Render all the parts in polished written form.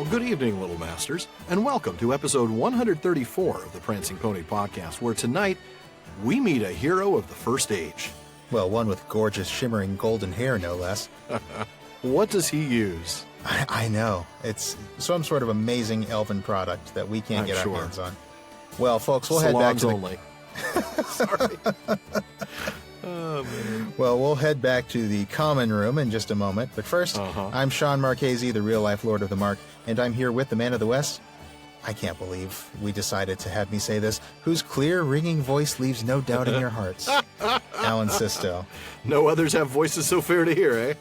Good evening, Little Masters, and welcome to episode 134 of the Prancing Pony podcast, where tonight we meet a hero of the First Age. Well, one with gorgeous, shimmering golden hair, no less. What does he use? I know. It's some sort of amazing elven product that we can't get our hands on. Well, folks, we'll head back to only. Sorry. Oh, man. Well, we'll head back to the common room in just a moment. But first, I'm Sean Marchese, the real-life Lord of the Mark, and I'm here with the Man of the West. I can't believe we decided to have me say this, whose clear, ringing voice leaves no doubt in your hearts. Alan Sisto. No others have voices so fair to hear, eh?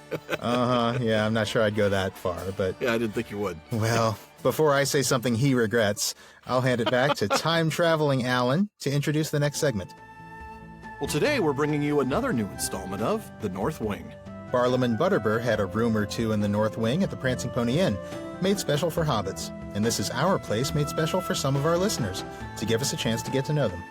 Yeah, I'm not sure I'd go that far, but... Yeah, I didn't think you would. Well, before I say something he regrets, I'll hand it back to time-traveling Alan to introduce the next segment. Well, today we're bringing you another new installment of The North Wing. Barlaam Butterbur had a room or two in the North Wing at the Prancing Pony Inn, made special for hobbits. And this is our place made special for some of our listeners, to give us a chance to get to know them.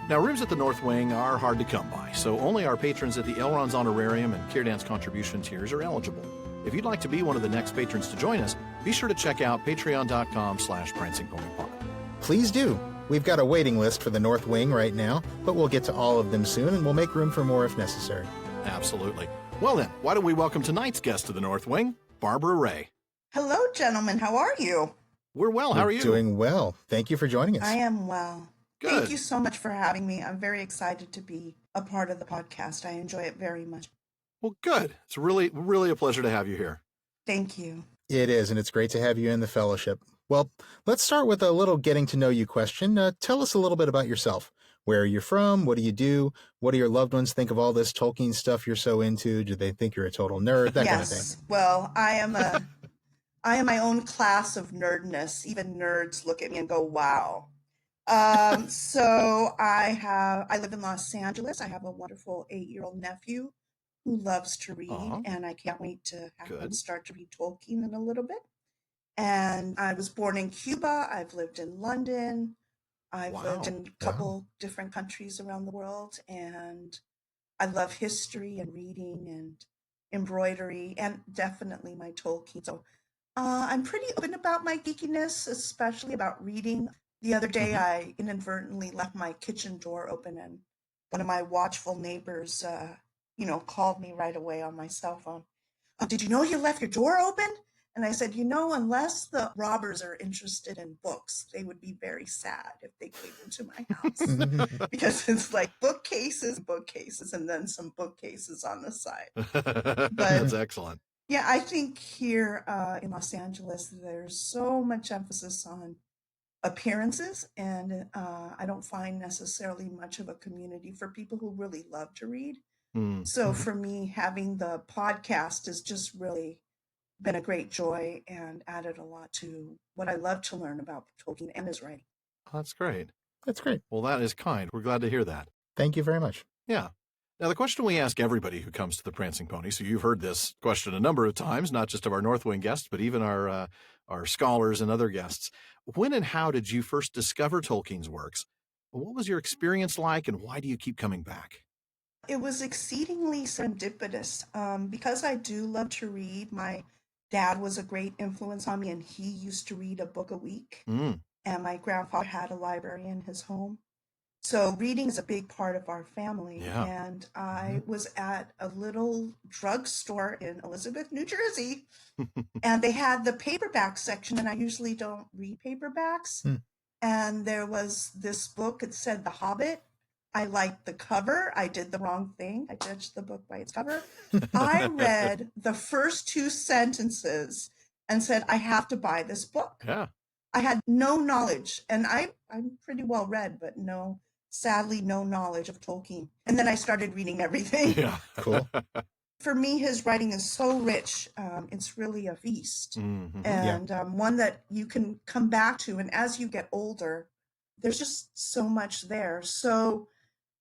Now, rooms at the North Wing are hard to come by, so only our patrons at the Elrond's Honorarium and Kierdance Contribution tiers are eligible. If you'd like to be one of the next patrons to join us, be sure to check out patreon.com/prancingponypod. Please do. We've got a waiting list for the North Wing right now, but we'll get to all of them soon, and we'll make room for more if necessary. Absolutely. Well then, why don't we welcome tonight's guest to the North Wing, Barbara Ray. Hello, gentlemen. How are you? We're well. How are you? Doing well. Thank you for joining us. I am well. Good. Thank you so much for having me. I'm very excited to be a part of the podcast. I enjoy it very much. Well, good. It's really a pleasure to have you here. Thank you. It is, and it's great to have you in the fellowship. Well, let's start with a little getting to know you question. Tell us a little bit about yourself. Where are you from? What do you do? What do your loved ones think of all this Tolkien stuff you're so into? Do they think you're a total nerd? That kind of thing. Yes. Well, I am my own class of nerdness. Even nerds look at me and go, wow. So I live in Los Angeles. I have a wonderful 8-year-old nephew who loves to read, and I can't wait to have him start to read Tolkien in a little bit. And I was born in Cuba. I've lived in London. I've lived in a couple different countries around the world, and I love history and reading and embroidery and definitely my Tolkien. So I'm pretty open about my geekiness, especially about reading. The other day, I inadvertently left my kitchen door open, and one of my watchful neighbors, called me right away on my cell phone. Did you know you left your door open? And I said, unless the robbers are interested in books, they would be very sad if they came into my house. Because it's like bookcases, and then some bookcases on the side. But that's excellent. Yeah, I think here in Los Angeles, there's so much emphasis on appearances, and I don't find necessarily much of a community for people who really love to read. So for me, having the podcast has just really been a great joy and added a lot to what I love to learn about Tolkien and his writing. That's great. That's great. Well, that is kind. We're glad to hear that. Thank you very much. Yeah. Now, the question we ask everybody who comes to the Prancing Pony, so you've heard this question a number of times, not just of our North Wing guests, but even our scholars and other guests. When and how did you first discover Tolkien's works? What was your experience like, and why do you keep coming back? It was exceedingly serendipitous. Because I do love to read, my dad was a great influence on me, and he used to read a book a week. And my grandfather had a library in his home. So reading is a big part of our family. Yeah. And I was at a little drugstore in Elizabeth, New Jersey, and they had the paperback section, and I usually don't read paperbacks. And there was this book. It said The Hobbit. I liked the cover. I did the wrong thing. I judged the book by its cover. I read the first 2 sentences and said, I have to buy this book. Yeah. I had no knowledge, and I'm pretty well read, but sadly, no knowledge of Tolkien. And then I started reading everything. Yeah. Cool. For me, his writing is so rich. It's really a feast, and one that you can come back to. And as you get older, there's just so much there. So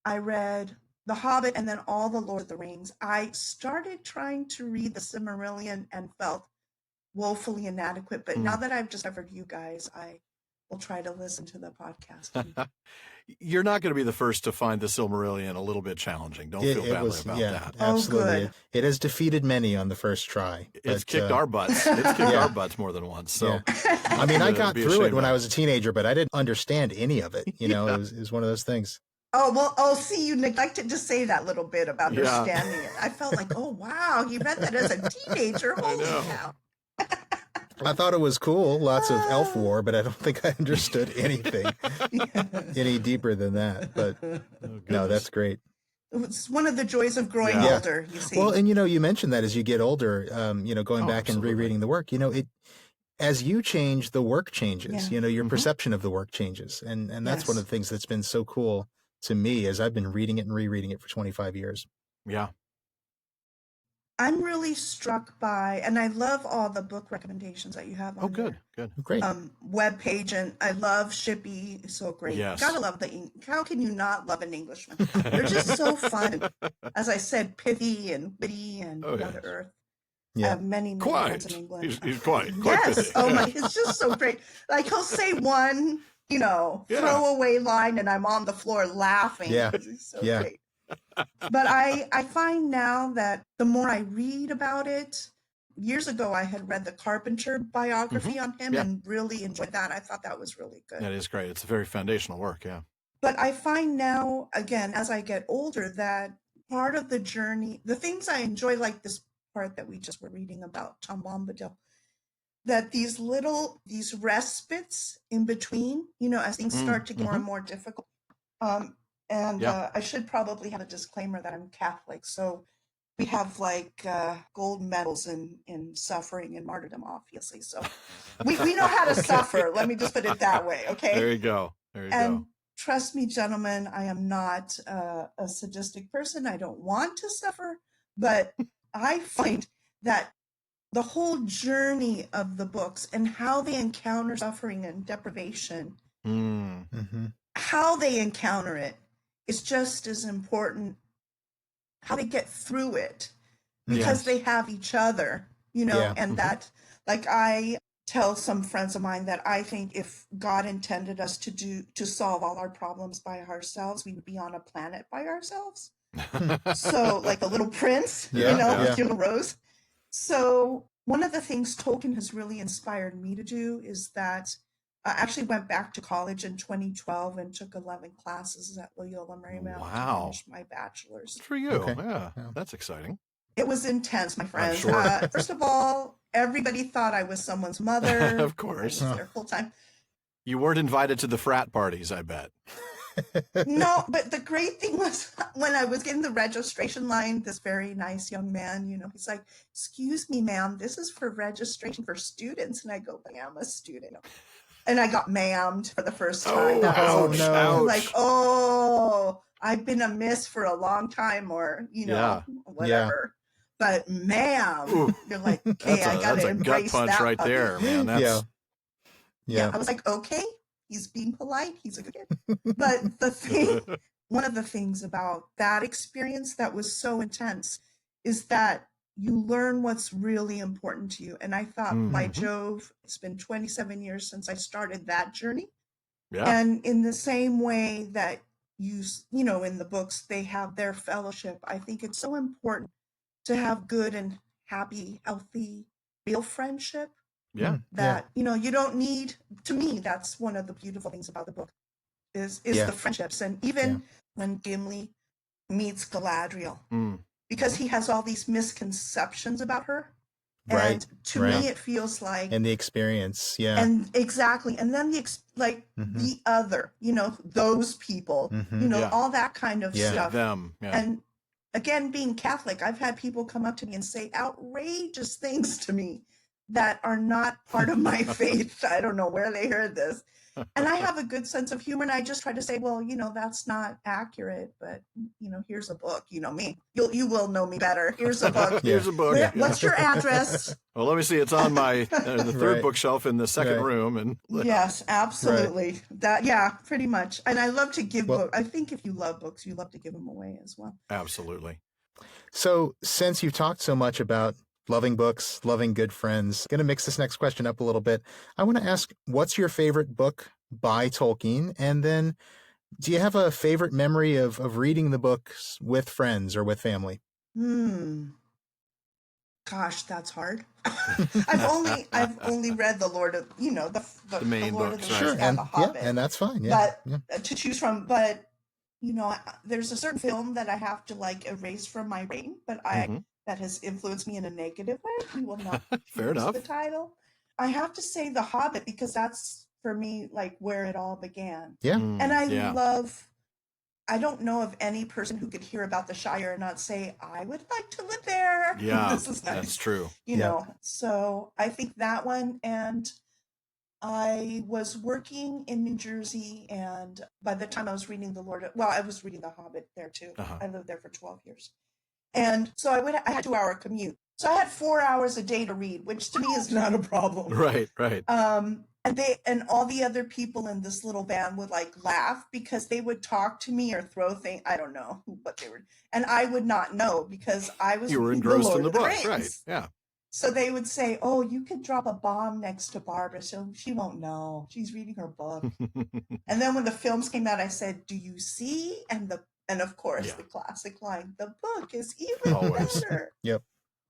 I read The Hobbit and then all the Lord of the Rings. I started trying to read the Silmarillion and felt woefully inadequate. But now that I've discovered you guys, I will try to listen to the podcast. You're not going to be the first to find the Silmarillion a little bit challenging. Don't feel badly about that. Absolutely. Good. It has defeated many on the first try. It's kicked our butts. It's kicked our butts more than once. So, I mean, I got through it when I was a teenager, but I didn't understand any of it. It was one of those things. Oh, well, see, you neglected to say that little bit about understanding it. I felt like, oh, wow, you read that as a teenager. Holy cow. I thought it was cool, lots of elf war, but I don't think I understood anything any deeper than that. But no, that's great. It's one of the joys of growing older, you see. Well, and you mentioned that as you get older, going back and rereading the work, as you change, the work changes. Your perception of the work changes, and that's one of the things that's been so cool to me as I've been reading it and rereading it for 25 years. Yeah. I'm really struck by, and I love all the book recommendations that you have on good. Great. Webpage, and I love Shippy. It's so great. Yes. Gotta love how can you not love an Englishman? They're just so fun. As I said, pithy and witty and down to earth. Yeah. I have many friends in England. He's quite yes. pithy. Oh my, it's just so great. Like he'll say one, throwaway line, and I'm on the floor laughing. Yeah. It's so great. But I find now that the more I read about it, years ago I had read the Carpenter biography on him and really enjoyed that. I thought that was really good. That is great. It's a very foundational work, yeah. But I find now, again, as I get older, that part of the journey, the things I enjoy, like this part that we just were reading about, Tom Bombadil, that these respites in between, as things start to get more and more difficult. I should probably have a disclaimer that I'm Catholic. So we have gold medals in suffering and martyrdom, obviously. So we know how to suffer. Let me just put it that way. Okay. There you go. Trust me, gentlemen, I am not a sadistic person. I don't want to suffer, but I find that the whole journey of the books and how they encounter suffering and deprivation, how they encounter it, is just as important. How they get through it, because they have each other, and that, I tell some friends of mine that I think if God intended us to solve all our problems by ourselves, we would be on a planet by ourselves. So like the Little Prince, with Little Rose. So one of the things Tolkien has really inspired me to do is that I actually went back to college in 2012 and took 11 classes at Loyola Marymount to finish my bachelor's. Good for you. Okay. Yeah, that's exciting. It was intense, my friends. Sure. First of all, everybody thought I was someone's mother. Of course. I was there full time. You weren't invited to the frat parties, I bet. No, but the great thing was when I was getting the registration line, this very nice young man, he's like, "Excuse me, ma'am, this is for registration for students." And I go, "I am a student." And I got ma'amed for the first time. No. I've been a miss for a long time, or, whatever. Yeah. But ma'am, you're like, okay, I got to embrace gut punch that right there, man. That's... Yeah. I was like, okay, he's being polite. He's a good kid. But one of the things about that experience that was so intense is that you learn what's really important to you. And I thought, by Jove, it's been 27 years since I started that journey. Yeah. And in the same way that in the books, they have their fellowship, I think it's so important to have good and happy, healthy, real friendship. Yeah. That, you don't need, to me, that's one of the beautiful things about the book is the friendships. And even when Gimli meets Galadriel, because he has all these misconceptions about her. And to me, it feels like... And the experience, And exactly. And then the other, those people, all that kind of stuff. Them. Yeah. And again, being Catholic, I've had people come up to me and say outrageous things to me that are not part of my faith. I don't know where they heard this. And I have a good sense of humor, and I just try to say, well, that's not accurate, but here's a book. You know me. You will know me better. Here's a book. Here's a book. What's your address? Well, let me see. It's on my the third bookshelf in the second room, and yes, absolutely. That pretty much. And I love to give books. I think if you love books, you love to give them away as well. Absolutely. So, since you've talked so much about loving books, loving good friends, going to mix this next question up a little bit. I want to ask, what's your favorite book by Tolkien? And then do you have a favorite memory of reading the books with friends or with family? Gosh, that's hard. I've only read the Lord of, the main Lord books, of the right? Rings and the Hobbit. Yeah, and that's fine. Yeah. But to choose from, but there's a certain film that I have to like erase from my brain, but that has influenced me in a negative way. We will not Fair enough. the title. I have to say The Hobbit because that's for me like where it all began. Yeah. And I don't know of any person who could hear about the Shire and not say, I would like to live there. Yeah, this is nice. That's true. You know, so I think that one. And I was working in New Jersey, and by the time I was reading I was reading The Hobbit there too. I lived there for 12 years. And so I had a 2-hour commute. So I had 4 hours a day to read, which to me is not a problem. Right. And all the other people in this little van would like laugh because they would talk to me or throw things. I don't know what they were, and I would not know because I was. You were engrossed in the book, Rings. right? Yeah. So they would say, "Oh, you could drop a bomb next to Barbara, so she won't know. She's reading her book." And then when the films came out, I said, "Do you see?" And of course the classic line, "The book is even better." Yep.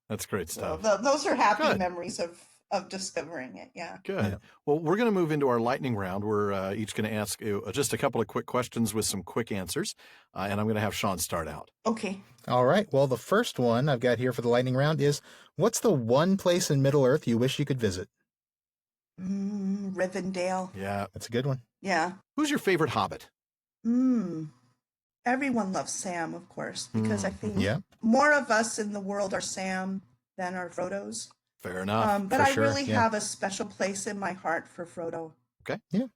That's great stuff. So those are happy memories of discovering it. Yeah. Good. Yeah. Well, we're going to move into our lightning round. We're each going to ask you just a couple of quick questions with some quick answers. And I'm going to have Sean start out. Okay. All right. Well, the first one I've got here for the lightning round is, what's the one place in Middle-earth you wish you could visit? Rivendell. Yeah. That's a good one. Yeah. Who's your favorite Hobbit? Everyone loves Sam, of course, because I think more of us in the world are Sam than are Frodo's. Fair enough. But I really have a special place in my heart for Frodo. Okay. Yeah.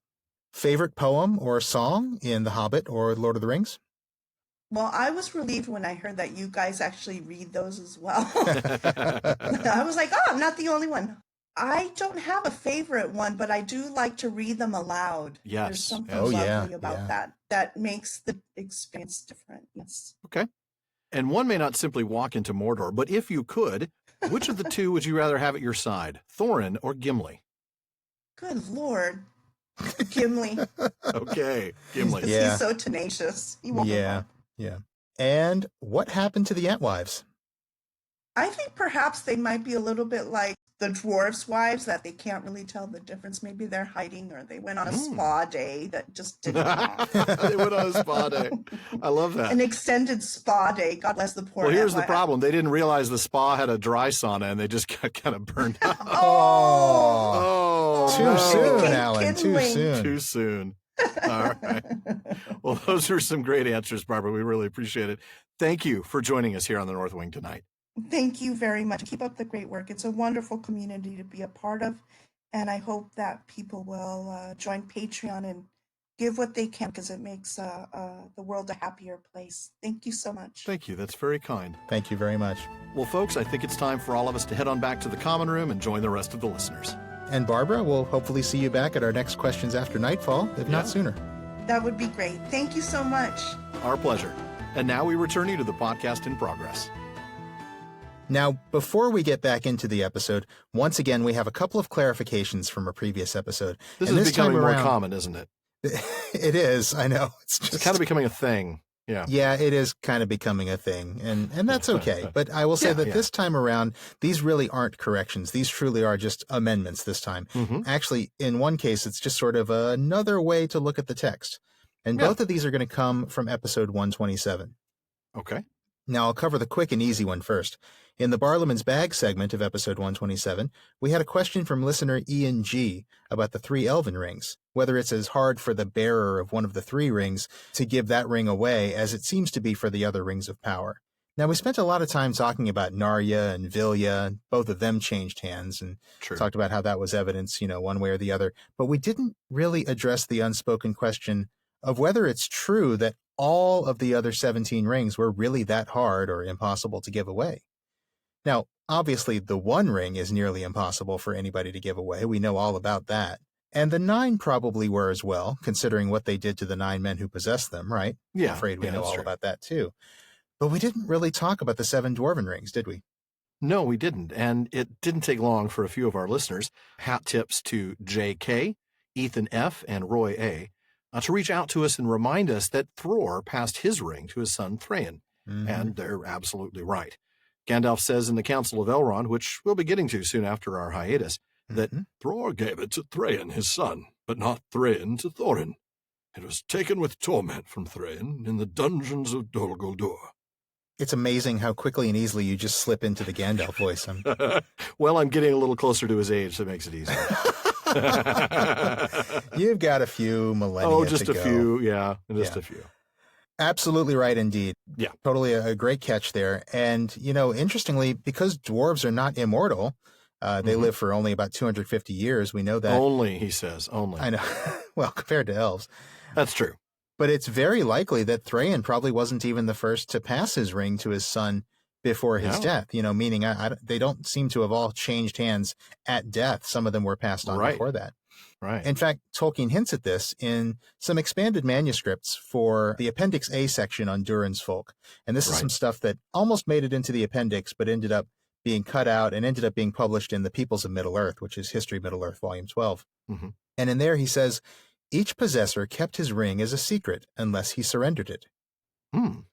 Favorite poem or song in The Hobbit or Lord of the Rings? Well, I was relieved when I heard that you guys actually read those as well. I was like, I'm not the only one. I don't have a favorite one, but I do like to read them aloud. Yes. There's something lovely about that makes the experience different. Yes. Okay. And one may not simply walk into Mordor, but if you could, which of the two would you rather have at your side, Thorin or Gimli? Good Lord. Gimli. Okay. Gimli. He's so tenacious. He won't Yeah. And what happened to the Entwives? I think perhaps they might be a little bit like the dwarves' wives, that they can't really tell the difference. Maybe they're hiding, or they went on a spa day that just didn't They went on a spa day. I love that. An extended spa day. God bless the poor. Well, here's the problem. They didn't realize the spa had a dry sauna, and they just got kind of burned out. Too soon, Alan. Too soon. Too soon. All right. Well, those are some great answers, Barbara. We really appreciate it. Thank you for joining us here on the North Wing tonight. Thank you very much. Keep up the great work. It's a wonderful community to be a part of, and I hope that people will join Patreon and give what they can, because it makes the world a happier place. Thank you so much. Thank you. That's very kind. Thank you very much. Well, folks, I think it's time for all of us to head on back to the common room and join the rest of the listeners. And Barbara, we'll hopefully see you back at our next Questions After Nightfall, if not sooner. That would be great. Thank you so much. Our pleasure. And now we return you to the podcast in progress. Now, before we get back into the episode, once again, we have a couple of clarifications from a previous episode. This is becoming more common, isn't it? It is, I know. It's kind of becoming a thing. Yeah. Yeah, it is kind of becoming a thing, and that's okay. But I will say that this time around, these really aren't corrections. These truly are just amendments this time. Actually, in one case, it's just sort of another way to look at the text. And both of these are going to come from episode 127. Okay. Now, I'll cover the quick and easy one first. In the Barlowman's Bag segment of episode 127, we had a question from listener Ian G. about the 3 elven rings, whether it's as hard for the bearer of one of the 3 rings to give that ring away as it seems to be for the other rings of power. Now, we spent a lot of time talking about Narya and Vilya, and both of them changed hands, and talked about how that was evidence, one way or the other, but we didn't really address the unspoken question of whether it's true that all of the other 17 rings were really that hard or impossible to give away. Now, obviously, the 1 ring is nearly impossible for anybody to give away. We know all about that. And the 9 probably were as well, considering what they did to the 9 men who possessed them, right? Yeah. I'm afraid we know all about that, too. But we didn't really talk about the 7 dwarven rings, did we? No, we didn't. And it didn't take long for a few of our listeners. Hat tips to J.K., Ethan F. and Roy A., to reach out to us and remind us that Thror passed his ring to his son Thrain. And they're absolutely right. Gandalf says in the Council of Elrond, which we'll be getting to soon after our hiatus, that Thror gave it to Thrain, his son, but not Thrain to Thorin. It was taken with torment from Thrain in the dungeons of Dol Guldur. It's amazing how quickly and easily you just slip into the Gandalf voice. Well, I'm getting a little closer to his age, so it makes it easier. You've got a few millennia just to a go. Few, yeah, just a few. Absolutely right indeed. Yeah. Totally a great catch there. And, interestingly, because dwarves are not immortal, they live for only about 250 years. We know that. Only, he says, only. I know. Well, compared to elves. That's true. But it's very likely that Thrain probably wasn't even the first to pass his ring to his son before his death, meaning they don't seem to have all changed hands at death. Some of them were passed on before that. Right. In fact, Tolkien hints at this in some expanded manuscripts for the Appendix A section on Durin's folk. And this is some stuff that almost made it into the appendix, but ended up being cut out and ended up being published in The Peoples of Middle-earth, which is History of Middle-earth, Volume 12. And in there he says, each possessor kept his ring as a secret unless he surrendered it.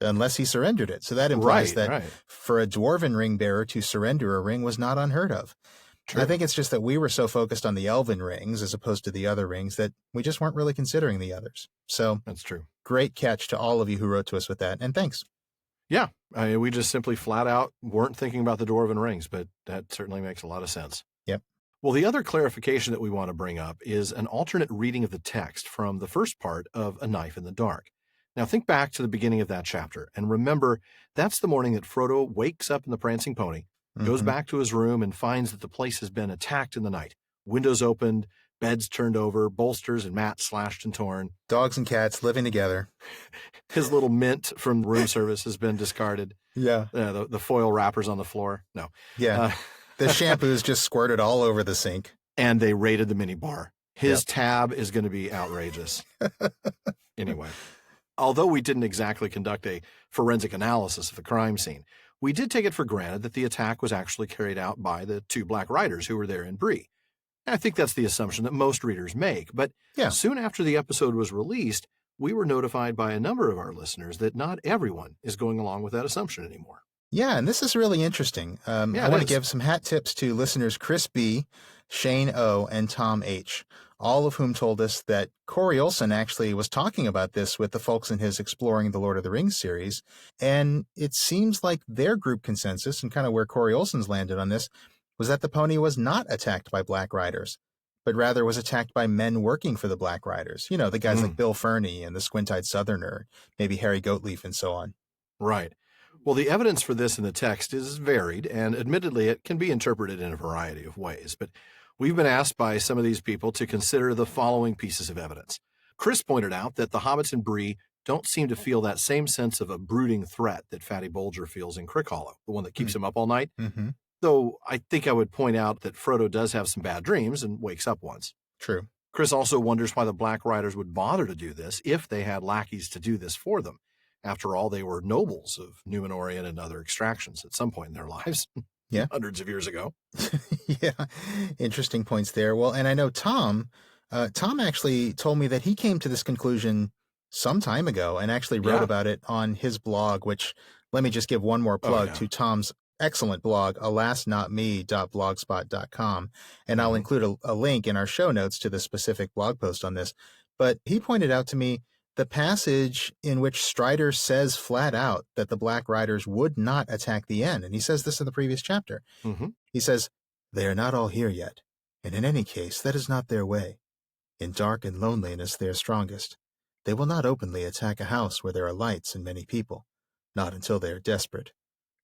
Unless he surrendered it. So that implies that for a dwarven ring bearer to surrender a ring was not unheard of. True. I think it's just that we were so focused on the elven rings as opposed to the other rings that we just weren't really considering the others. So that's true. Great catch to all of you who wrote to us with that, and thanks. Yeah, we just simply flat out weren't thinking about the dwarven rings, but that certainly makes a lot of sense. Yep. Well, the other clarification that we want to bring up is an alternate reading of the text from the first part of A Knife in the Dark. Now, think back to the beginning of that chapter, and remember, that's the morning that Frodo wakes up in the Prancing Pony, goes back to his room, and finds that the place has been attacked in the night. Windows opened, beds turned over, bolsters and mats slashed and torn. Dogs and cats living together. His little mint from room service has been discarded. Yeah. The foil wrappers on the floor. No. Yeah. The shampoo's just squirted all over the sink. And they raided the minibar. His tab is going to be outrageous. Anyway, although we didn't exactly conduct a forensic analysis of the crime scene, we did take it for granted that the attack was actually carried out by the two Black Riders who were there in Bree. I think that's the assumption that most readers make, but soon after the episode was released, we were notified by a number of our listeners that not everyone is going along with that assumption anymore. Yeah, and this is really interesting. I want to give some hat tips to listeners Chris B., Shane O., and Tom H., all of whom told us that Corey Olson actually was talking about this with the folks in his Exploring the Lord of the Rings series, and it seems like their group consensus, and kind of where Corey Olson's landed on this, was that the pony was not attacked by Black Riders, but rather was attacked by men working for the Black Riders. You know, the guys like Bill Ferny and the Squint-Eyed Southerner, maybe Harry Goatleaf and so on. Right. Well, the evidence for this in the text is varied, and admittedly, it can be interpreted in a variety of ways. But we've been asked by some of these people to consider the following pieces of evidence. Chris pointed out that the hobbits in Bree don't seem to feel that same sense of a brooding threat that Fatty Bolger feels in Crick Hollow, the one that keeps him up all night. Though I think I would point out that Frodo does have some bad dreams and wakes up once. True. Chris also wonders why the Black Riders would bother to do this if they had lackeys to do this for them. After all, they were nobles of Númenorian and other extractions at some point in their lives. Yeah. Hundreds of years ago. Yeah. Interesting points there. Well, and I know Tom actually told me that he came to this conclusion some time ago and actually wrote about it on his blog, which let me just give one more plug to Tom's excellent blog, alasnotme.blogspot.com. And I'll include a link in our show notes to the specific blog post on this. But he pointed out to me the passage in which Strider says flat out that the Black Riders would not attack the Inn. And he says this in the previous chapter. He says, "They are not all here yet, and in any case, that is not their way. In dark and loneliness they are strongest. They will not openly attack a house where there are lights and many people, not until they are desperate,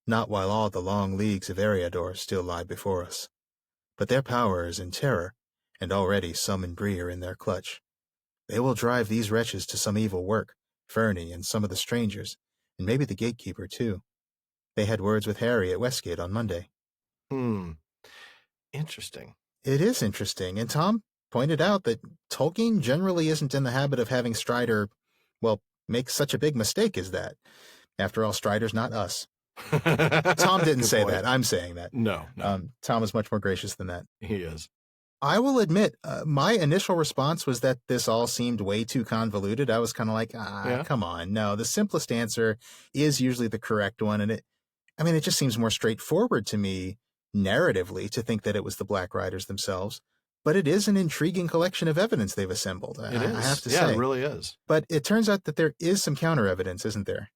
not while all the long leagues of Eriador still lie before us. But their power is in terror, and already some in Bree are in their clutch. They will drive these wretches to some evil work, Fernie and some of the strangers, and maybe the gatekeeper too. They had words with Harry at Westgate on Monday." Interesting. It is interesting, and Tom pointed out that Tolkien generally isn't in the habit of having Strider, make such a big mistake as that. After all, Strider's not us. Tom didn't say that. I'm saying that. No. Tom is much more gracious than that. He is. I will admit, my initial response was that this all seemed way too convoluted. I was kind of like, come on. No, the simplest answer is usually the correct one. And it just seems more straightforward to me narratively to think that it was the Black Riders themselves. But it is an intriguing collection of evidence they've assembled. I have to say. Yeah, it really is. But it turns out that there is some counter evidence, isn't there?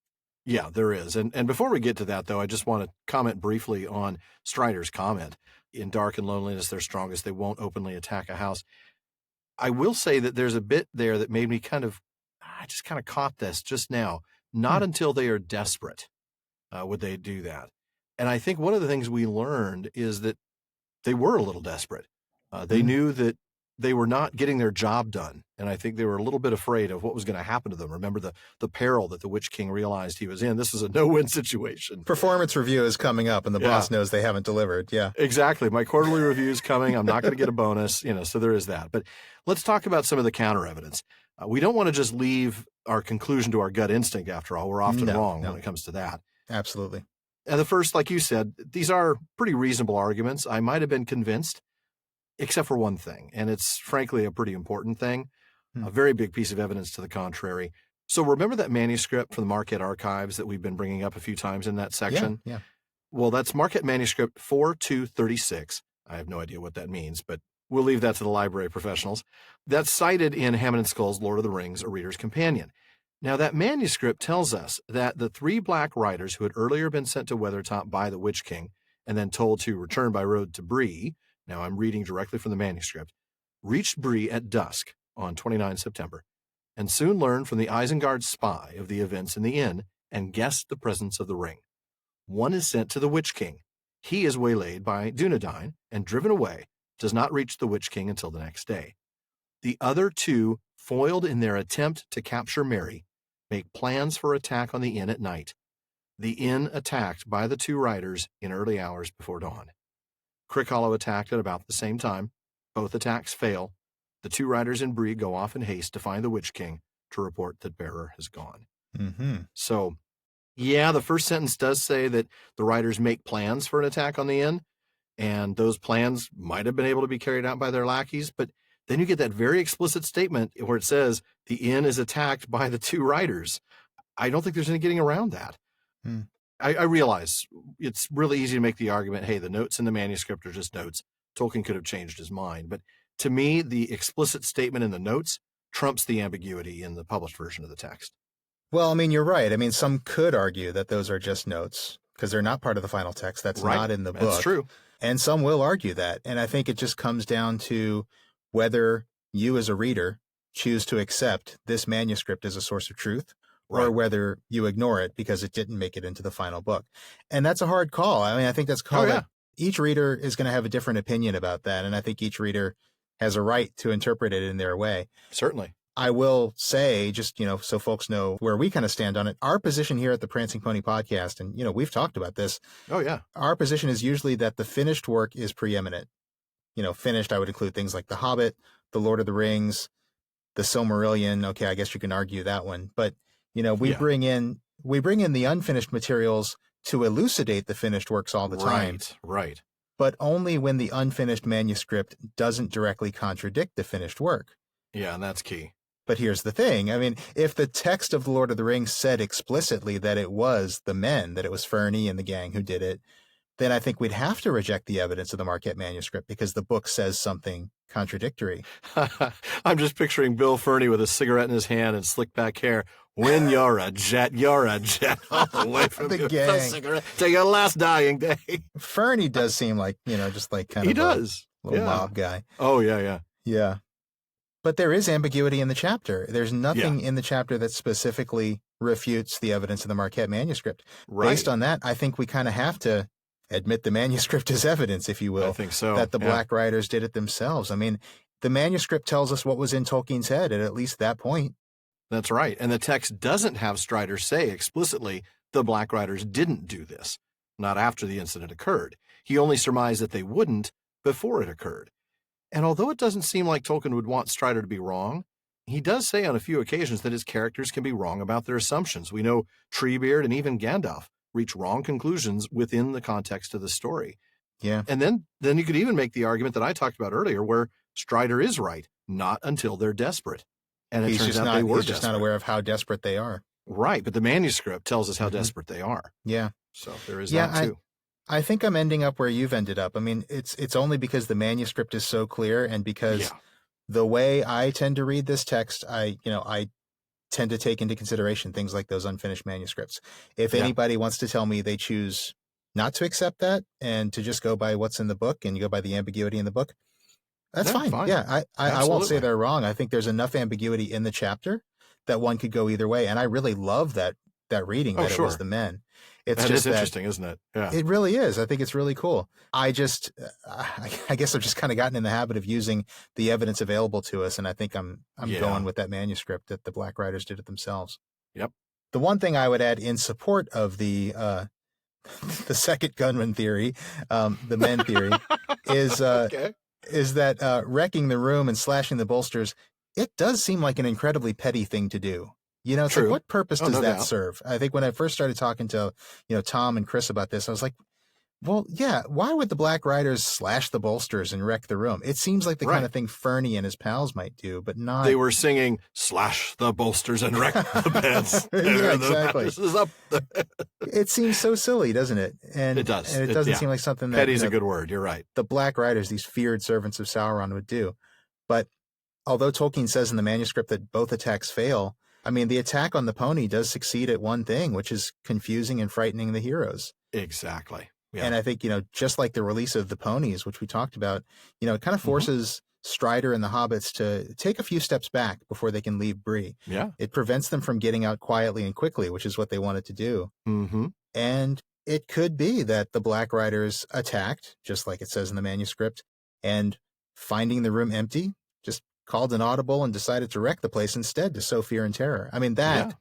Yeah, there is. And before we get to that, though, I just want to comment briefly on Strider's comment. In dark and loneliness, they're strongest. They won't openly attack a house. I will say that there's a bit there that made me I just kind of caught this just now. Not until they are desperate would they do that. And I think one of the things we learned is that they were a little desperate. They knew that they were not getting their job done. And I think they were a little bit afraid of what was going to happen to them. Remember the peril that the Witch King realized he was in. This was a no-win situation. Performance review is coming up and the boss knows they haven't delivered. Yeah, exactly. My quarterly review is coming. I'm not going to get a bonus, so there is that. But let's talk about some of the counter evidence. We don't want to just leave our conclusion to our gut instinct. After all, we're often wrong when it comes to that. Absolutely. And the first, like you said, these are pretty reasonable arguments. I might have been convinced, except for one thing, and it's frankly a pretty important thing, a very big piece of evidence to the contrary. So remember that manuscript from the Marquette Archives that we've been bringing up a few times in that section? Yeah. Well, that's Marquette Manuscript 4236. I have no idea what that means, but we'll leave that to the library professionals. That's cited in Hammond and Scull's Lord of the Rings, A Reader's Companion. Now, that manuscript tells us that the 3 Black Riders who had earlier been sent to Weathertop by the Witch King and then told to return by road to Bree, now I'm reading directly from the manuscript, reached Bree at dusk on 29 September and soon learned from the Isengard spy of the events in the inn and guessed the presence of the ring. One is sent to the Witch King. He is waylaid by Dunedain and driven away, does not reach the Witch King until the next day. The other 2, foiled in their attempt to capture Mary, make plans for attack on the inn at night. The inn attacked by the 2 riders in early hours before dawn. Crick Hollow attacked at about the same time. Both attacks fail. The 2 riders in Bree go off in haste to find the Witch King to report that bearer has gone. So, yeah, the first sentence does say that the riders make plans for an attack on the inn, and those plans might have been able to be carried out by their lackeys, but then you get that very explicit statement where it says the inn is attacked by the 2 riders. I don't think there's any getting around that. I realize it's really easy to make the argument, hey, the notes in the manuscript are just notes. Tolkien could have changed his mind. But to me, the explicit statement in the notes trumps the ambiguity in the published version of the text. Well, you're right. Some could argue that those are just notes because they're not part of the final text. That's right. Not in the book. That's true. And some will argue that. And I think it just comes down to whether you as a reader choose to accept this manuscript as a source of truth, or whether you ignore it because it didn't make it into the final book. And that's a hard call. I think that's called each reader is going to have a different opinion about that. And I think each reader has a right to interpret it in their way. Certainly. I will say, just, so folks know where we kind of stand on it, our position here at the Prancing Pony podcast, and, we've talked about this. Oh, yeah. Our position is usually that the finished work is preeminent. Finished, I would include things like The Hobbit, The Lord of the Rings, The Silmarillion. Okay, I guess you can argue that one. But we bring in the unfinished materials to elucidate the finished works all the time. Right. But only when the unfinished manuscript doesn't directly contradict the finished work. Yeah, and that's key. But here's the thing. If the text of The Lord of the Rings said explicitly that it was the men, that it was Fernie and the gang who did it, then I think we'd have to reject the evidence of the Marquette manuscript because the book says something contradictory. I'm just picturing Bill Fernie with a cigarette in his hand and slick back hair. When you're a jet all the way from the gang. Cigarette to your last dying day. Fernie does seem like, just like kind he of does. a little mob guy. Oh, yeah. Yeah. But there is ambiguity in the chapter. There's nothing in the chapter that specifically refutes the evidence of the Marquette manuscript. Right. Based on that, I think we kind of have to admit the manuscript as evidence, if you will. I think so. That the Black Riders did it themselves. The manuscript tells us what was in Tolkien's head at least that point. That's right. And the text doesn't have Strider say explicitly the Black Riders didn't do this, not after the incident occurred. He only surmised that they wouldn't before it occurred. And although it doesn't seem like Tolkien would want Strider to be wrong, he does say on a few occasions that his characters can be wrong about their assumptions. We know Treebeard and even Gandalf reach wrong conclusions within the context of the story. Yeah. And then you could even make the argument that I talked about earlier, where Strider is right, not until they're desperate. And it turns out they were he's just not aware of how desperate they are. Right, but the manuscript tells us how desperate they are. Yeah. So there is that too. I think I'm ending up where you've ended up. I mean, it's only because the manuscript is so clear, and because the way I tend to read this text, I tend to take into consideration things like those unfinished manuscripts. If anybody wants to tell me they choose not to accept that and to just go by what's in the book and you go by the ambiguity in the book, that's fine. Yeah, I won't say they're wrong. I think there's enough ambiguity in the chapter that one could go either way. And I really love that reading that it was the men. It's just interesting, isn't it? Yeah. It really is. I think it's really cool. I guess I've just kind of gotten in the habit of using the evidence available to us. And I think I'm going with that manuscript that the Black Riders did it themselves. Yep. The one thing I would add in support of the second gunman theory, the men theory, is that wrecking the room and slashing the bolsters, it does seem like an incredibly petty thing to do. You know, it's like, what purpose does that serve? I think when I first started talking to, Tom and Chris about this, I was like, well, yeah, why would the Black Riders slash the bolsters and wreck the room? It seems like the kind of thing Fernie and his pals might do, but not. They were singing, slash the bolsters and wreck the beds. Yeah, exactly. It seems so silly, doesn't it? And it does. And it doesn't seem like something that petty's a good word. You're right. The Black Riders, these feared servants of Sauron, would do. But although Tolkien says in the manuscript that both attacks fail, I mean, the attack on the pony does succeed at one thing, which is confusing and frightening the heroes. Exactly. Yeah. And I think, just like the release of the ponies, which we talked about, it kind of forces Strider and the hobbits to take a few steps back before they can leave Bree. Yeah. It prevents them from getting out quietly and quickly, which is what they wanted to do. Mm-hmm. And it could be that the Black Riders attacked, just like it says in the manuscript, and finding the room empty, just called an audible and decided to wreck the place instead to sow fear and terror. I mean, I'd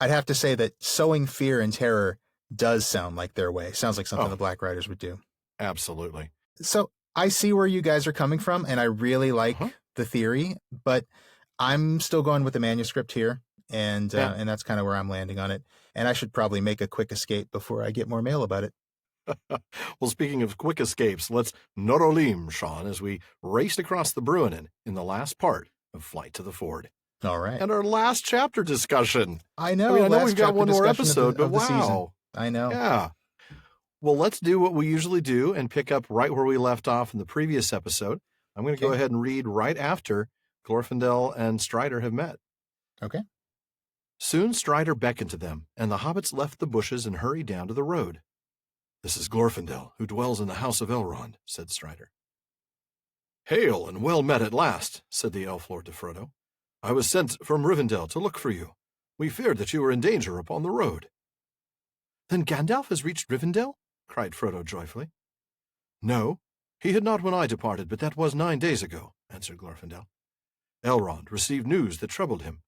have to say that sowing fear and terror does sound like their way. Sounds like something the Black Riders would do. Absolutely. So I see where you guys are coming from, and I really like the theory, but I'm still going with the manuscript here, and that's kind of where I'm landing on it. And I should probably make a quick escape before I get more mail about it. Well, speaking of quick escapes, let's Norolim, Sean, as we raced across the Bruinen in the last part of Flight to the Ford. All right. And our last chapter discussion. I know. I know we've got one more episode, but wow. Season. I know. Yeah. Well, let's do what we usually do and pick up right where we left off in the previous episode. I'm going to go ahead and read right after Glorfindel and Strider have met. Okay. Soon Strider beckoned to them, and the hobbits left the bushes and hurried down to the road. "This is Glorfindel, who dwells in the house of Elrond," said Strider. "Hail, and well met at last," said the elf lord to Frodo. "I was sent from Rivendell to look for you. We feared that you were in danger upon the road." "Then Gandalf has reached Rivendell?" cried Frodo joyfully. "No, he had not when I departed, but that was 9 days ago," answered Glorfindel. "Elrond received news that troubled him.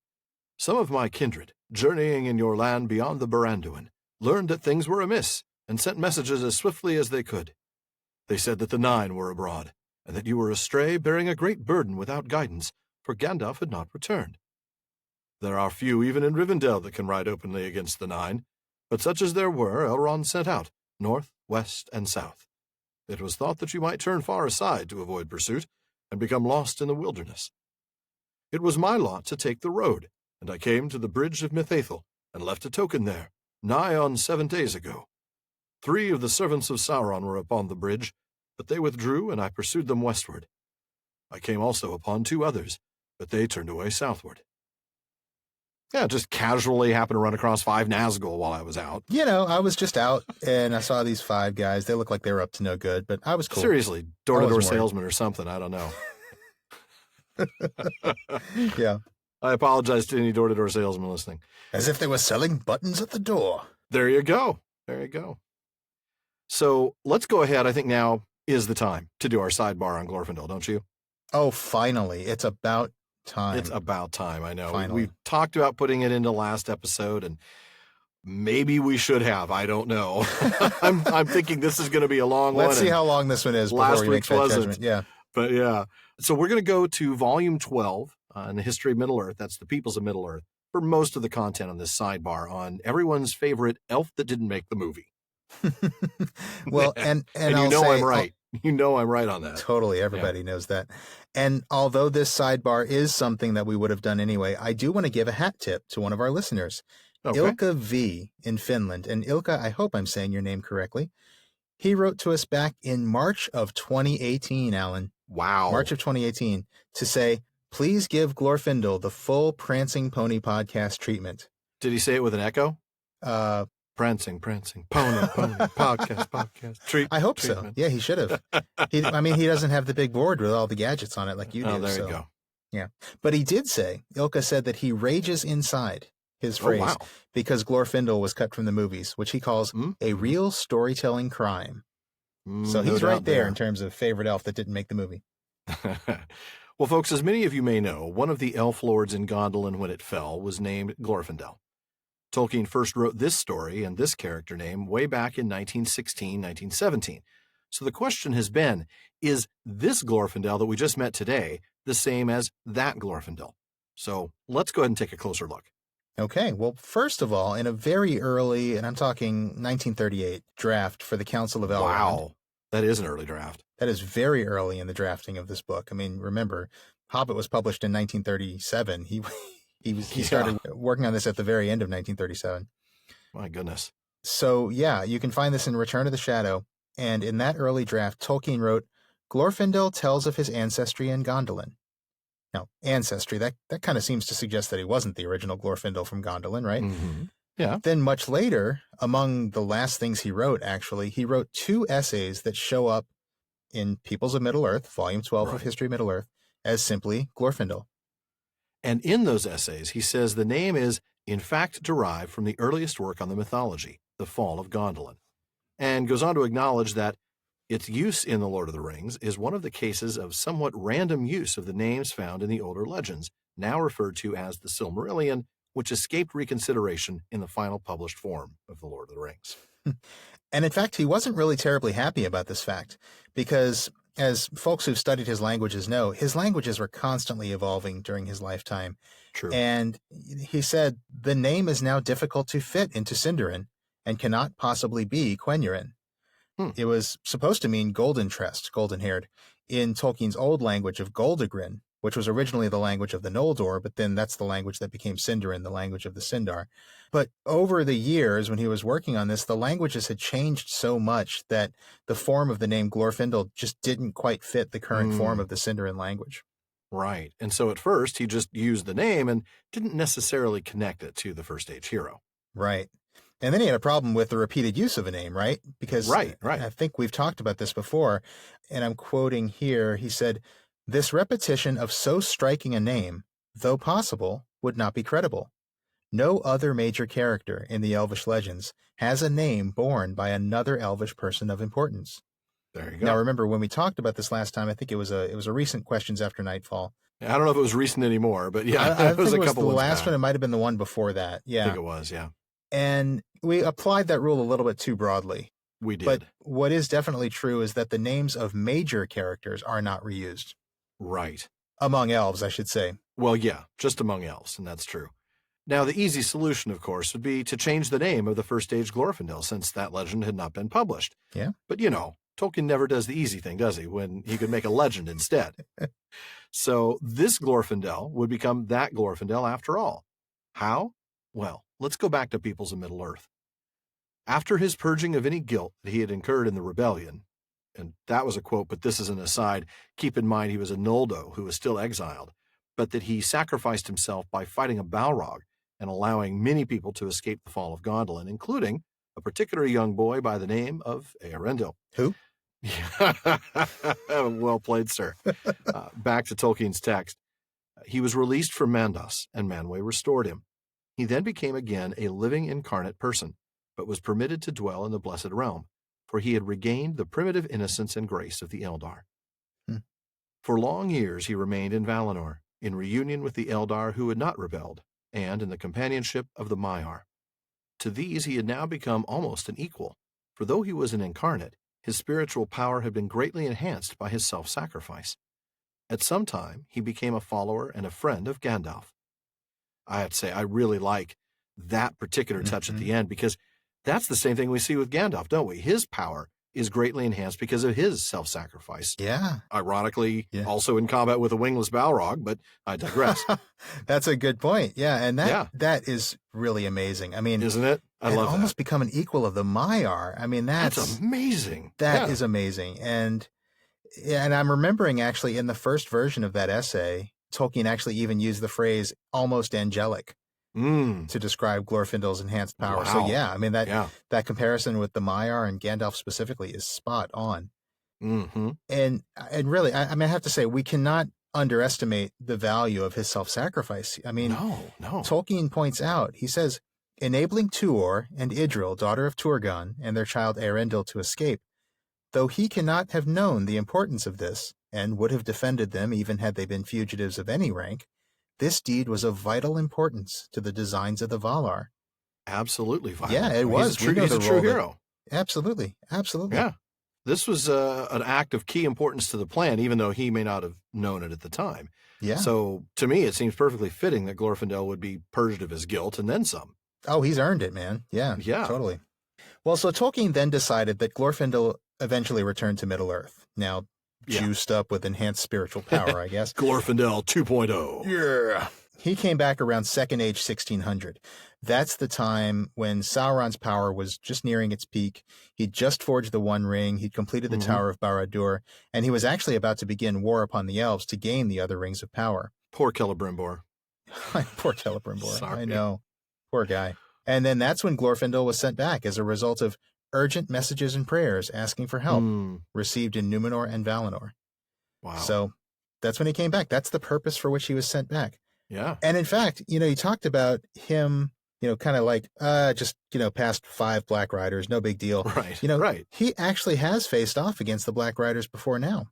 Some of my kindred, journeying in your land beyond the Baranduin, learned that things were amiss, and sent messages as swiftly as they could. They said that the Nine were abroad, and that you were astray, bearing a great burden without guidance, for Gandalf had not returned. There are few even in Rivendell that can ride openly against the Nine, but such as there were Elrond sent out, north, west, and south. It was thought that you might turn far aside to avoid pursuit, and become lost in the wilderness. It was my lot to take the road, and I came to the bridge of Mithaethel, and left a token there, nigh on 7 days ago. 3 of the servants of Sauron were upon the bridge, but they withdrew, and I pursued them westward. I came also upon 2 others, but they turned away southward." Yeah, just casually happened to run across 5 Nazgul while I was out. I was just out, and I saw these 5 guys. They looked like they were up to no good, but I was cool. Seriously, door-to-door salesman or something, I don't know. Yeah. I apologize to any door-to-door salesman listening. As if they were selling buttons at the door. There you go. There you go. So let's go ahead. I think now is the time to do our sidebar on Glorfindel, don't you? Oh, finally. It's about time. It's about time, I know. Finally. We've talked about putting it into last episode, and maybe we should have. I don't know. I'm thinking this is going to be a long one. Let's see how long this one is before last we make that wasn't. judgment. Yeah. But yeah. So we're going to go to Volume 12 in the History of Middle-earth. That's the Peoples of Middle-earth for most of the content on this sidebar on everyone's favorite elf that didn't make the movie. Well, and And I'll you know say, I'm right. You know I'm right on that. Totally, everybody knows that. And although this sidebar is something that we would have done anyway, I do want to give a hat tip to one of our listeners, Okay. Ilka V in Finland. And Ilka, I hope I'm saying your name correctly. He wrote to us back in March of 2018, Alan. Wow. March of 2018, to say, please give Glorfindel the full Prancing Pony podcast treatment. Did he say it with an echo? Prancing, pony, podcast, treat. I hope treatment. so. Yeah, he should have. He doesn't have the big board with all the gadgets on it like you do. Oh, there you go. Yeah. But he did say, Ilka said that he rages inside, his phrase, because Glorfindel was cut from the movies, which he calls a real storytelling crime. So he's right there in terms of favorite elf that didn't make the movie. Well, folks, as many of you may know, one of the elf lords in Gondolin when it fell was named Glorfindel. Tolkien first wrote this story and this character name way back in 1916, 1917. So the question has been, is this Glorfindel that we just met today the same as that Glorfindel? So let's go ahead and take a closer look. Okay, well, first of all, in a very early, and I'm talking 1938, draft for the Council of Elrond. Wow, that is an early draft. That is very early in the drafting of this book. I mean, remember, Hobbit was published in 1937. He started working on this at the very end of 1937. My goodness. So, yeah, you can find this in Return of the Shadow. And in that early draft, Tolkien wrote, Glorfindel tells of his ancestry in Gondolin. Now, ancestry, that kind of seems to suggest that he wasn't the original Glorfindel from Gondolin, right? Mm-hmm. Yeah. Then much later, among the last things he wrote, actually, he wrote 2 essays that show up in Peoples of Middle-earth, Volume 12 of History of Middle-earth, as simply Glorfindel. And in those essays, he says the name is, in fact, derived from the earliest work on the mythology, The Fall of Gondolin, and goes on to acknowledge that its use in The Lord of the Rings is one of the cases of somewhat random use of the names found in the older legends, now referred to as the Silmarillion, which escaped reconsideration in the final published form of The Lord of the Rings. And in fact, he wasn't really terribly happy about this fact, because as folks who've studied his languages know, his languages were constantly evolving during his lifetime. True. And he said, the name is now difficult to fit into Sindarin and cannot possibly be Quenya. It was supposed to mean golden-tressed, golden-haired, in Tolkien's old language of Goldegrin, which was originally the language of the Noldor, but then that's the language that became Sindarin, the language of the Sindar. But over the years, when he was working on this, the languages had changed so much that the form of the name Glorfindel just didn't quite fit the current form of the Sindarin language. Right. And so at first, he just used the name and didn't necessarily connect it to the First Age hero. Right. And then he had a problem with the repeated use of a name, right? Because right. I think we've talked about this before, and I'm quoting here. He said, this repetition of so striking a name, though possible, would not be credible. No other major character in the Elvish legends has a name borne by another Elvish person of importance. There you go. Now, remember, when we talked about this last time, I think it was a recent Questions After Nightfall. I don't know if it was recent anymore, but yeah, I think it was the last back. one. It might have been the one before that. Yeah. I think it was, yeah. And we applied that rule a little bit too broadly. We did. But what is definitely true is that the names of major characters are not reused. Right. Among elves, I should say. Well, yeah, just among elves, and that's true. Now, the easy solution, of course, would be to change the name of the First Age Glorfindel, since that legend had not been published. Yeah. But, Tolkien never does the easy thing, does he, when he could make a legend instead? So this Glorfindel would become that Glorfindel after all. How? Well, let's go back to Peoples of Middle-earth. After his purging of any guilt that he had incurred in the rebellion, and that was a quote, but this is an aside, keep in mind he was a Noldo who was still exiled, but that he sacrificed himself by fighting a Balrog and allowing many people to escape the fall of Gondolin, including a particular young boy by the name of Eärendil. Who? Well played, sir. Back to Tolkien's text. He was released from Mandos, and Manwë restored him. He then became again a living incarnate person, but was permitted to dwell in the Blessed Realm, for he had regained the primitive innocence and grace of the Eldar. For long years he remained in Valinor, in reunion with the Eldar who had not rebelled, and in the companionship of the Maiar. To these he had now become almost an equal, for though he was an incarnate, his spiritual power had been greatly enhanced by his self-sacrifice. At some time, he became a follower and a friend of Gandalf. I have to say, I really like that particular touch at the end, because That's the same thing we see with Gandalf, don't we? His power is greatly enhanced because of his self-sacrifice. Yeah. Ironically, also in combat with a wingless Balrog, but I digress. That's a good point. Yeah, and that is really amazing. I mean, isn't it? I love almost become an equal of the Maiar. I mean, that's amazing. That is amazing. And I'm remembering actually in the first version of that essay, Tolkien actually even used the phrase almost angelic to describe Glorfindel's enhanced power. Wow. So yeah, I mean that comparison with the Maiar and Gandalf specifically is spot on. Mm-hmm. And really, I mean, I have to say, we cannot underestimate the value of his self-sacrifice. I mean, no. Tolkien points out, he says, enabling Tuor and Idril, daughter of Turgon, and their child Eärendil to escape, though he cannot have known the importance of this, and would have defended them even had they been fugitives of any rank, this deed was of vital importance to the designs of the Valar. Absolutely vital. Yeah, it was. He's a true hero. Absolutely. Yeah. This was an act of key importance to the plan, even though he may not have known it at the time. Yeah. So to me, it seems perfectly fitting that Glorfindel would be purged of his guilt and then some. Oh, he's earned it, man. Yeah, totally. Well, so Tolkien then decided that Glorfindel eventually returned to Middle-earth. Now, juiced up with enhanced spiritual power, I guess. Glorfindel 2.0. Yeah. He came back around Second Age 1600. That's the time when Sauron's power was just nearing its peak. He'd just forged the One Ring. He'd completed the Tower of Barad-dûr, and he was actually about to begin war upon the elves to gain the other rings of power. Poor Celebrimbor. Poor Celebrimbor. Sorry. I know. Poor guy. And then that's when Glorfindel was sent back as a result of urgent messages and prayers asking for help received in Numenor and Valinor. Wow. So that's when he came back. That's the purpose for which he was sent back. Yeah. And in fact, you talked about him, kind of like, just, past 5 Black Riders, no big deal. Right. Right. He actually has faced off against the Black Riders before now.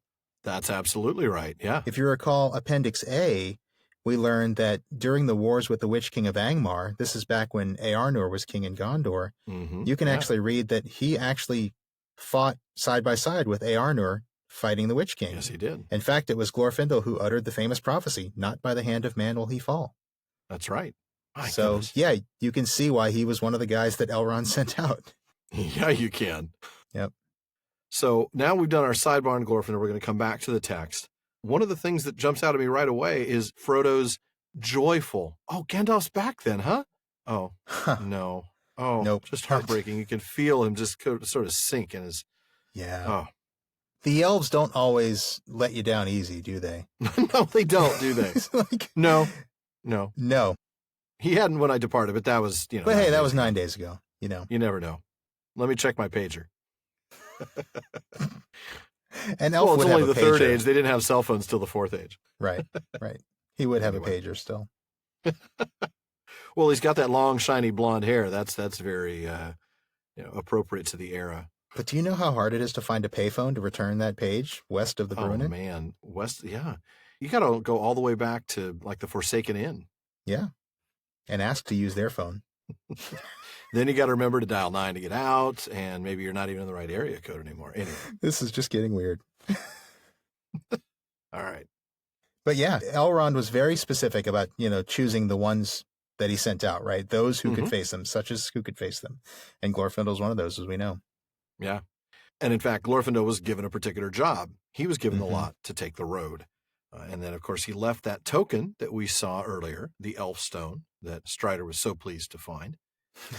That's absolutely right. Yeah. If you recall Appendix A, we learned that during the wars with the Witch King of Angmar, this is back when Eärnur was king in Gondor, you can actually read that he actually fought side by side with Eärnur fighting the Witch King. Yes, he did. In fact, it was Glorfindel who uttered the famous prophecy, not by the hand of man will he fall. That's right. My so, goodness. Yeah, you can see why he was one of the guys that Elrond sent out. Yeah, you can. Yep. So now we've done our sidebar on Glorfindel. We're going to come back to the text. One of the things that jumps out at me right away is Frodo's joyful, Gandalf's back then, huh? Oh, no. Oh, nope. Just heartbreaking. You can feel him just sort of sink in his... Yeah. Oh. The elves don't always let you down easy, do they? No, they don't, do they? No. He hadn't when I departed, but that was, But hey, that was 9 days ago, You never know. Let me check my pager. And elf would it's only have the a pager. third age. They didn't have cell phones till the fourth age. Right. He would have a pager still. Well, he's got that long, shiny blonde hair. That's very appropriate to the era. But do you know how hard it is to find a payphone to return that page west of the Brunnen? Oh, man. West, yeah. You got to go all the way back to, like, the Forsaken Inn. Yeah. And ask to use their phone. Then you got to remember to dial 9 to get out, and maybe you're not even in the right area code anymore. Anyway. This is just getting weird. All right. But yeah, Elrond was very specific about, choosing the ones that he sent out, right? Those who could face them, such as who could face them. And Glorfindel's one of those, as we know. Yeah. And in fact, Glorfindel was given a particular job. He was given the lot to take the road. And then, of course, he left that token that we saw earlier, the elf stone that Strider was so pleased to find.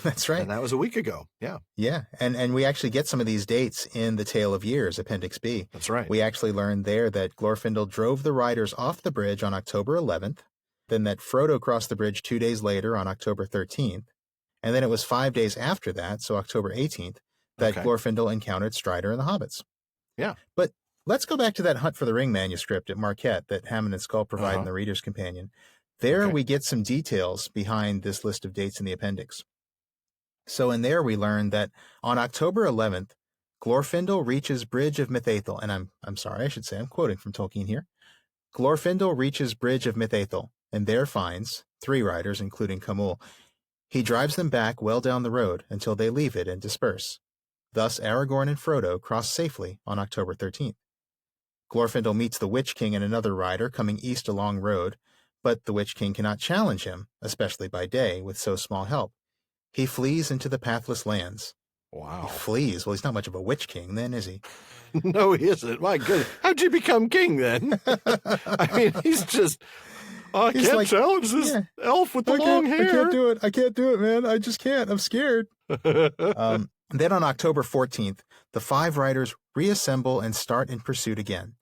That's right. And that was a week ago. Yeah. Yeah. And we actually get some of these dates in the Tale of Years, Appendix B. That's right. We actually learned there that Glorfindel drove the riders off the bridge on October 11th, then that Frodo crossed the bridge 2 days later on October 13th, and then it was 5 days after that, so October 18th, that Glorfindel encountered Strider and the Hobbits. Yeah. But let's go back to that Hunt for the Ring manuscript at Marquette that Hammond and Scull provide in the Reader's Companion. There we get some details behind this list of dates in the appendix. So in there we learn that on October 11th, Glorfindel reaches Bridge of Mithaethel, and I'm sorry, I should say I'm quoting from Tolkien here. Glorfindel reaches Bridge of Mithaethel, and there finds 3 riders, including Camul. He drives them back well down the road until they leave it and disperse. Thus, Aragorn and Frodo cross safely on October 13th. Glorfindel meets the Witch King and another rider coming east a long road, but the Witch King cannot challenge him, especially by day, with so small help. He flees into the pathless lands. Wow. He flees? Well, he's not much of a witch king then, is he? No, he isn't. My goodness. How'd you become king then? I mean, he's just, I He's can't like, challenge this elf with the long hair. I can't do it, man. I just can't. I'm scared. Then on October 14th, the 5 riders reassemble and start in pursuit again.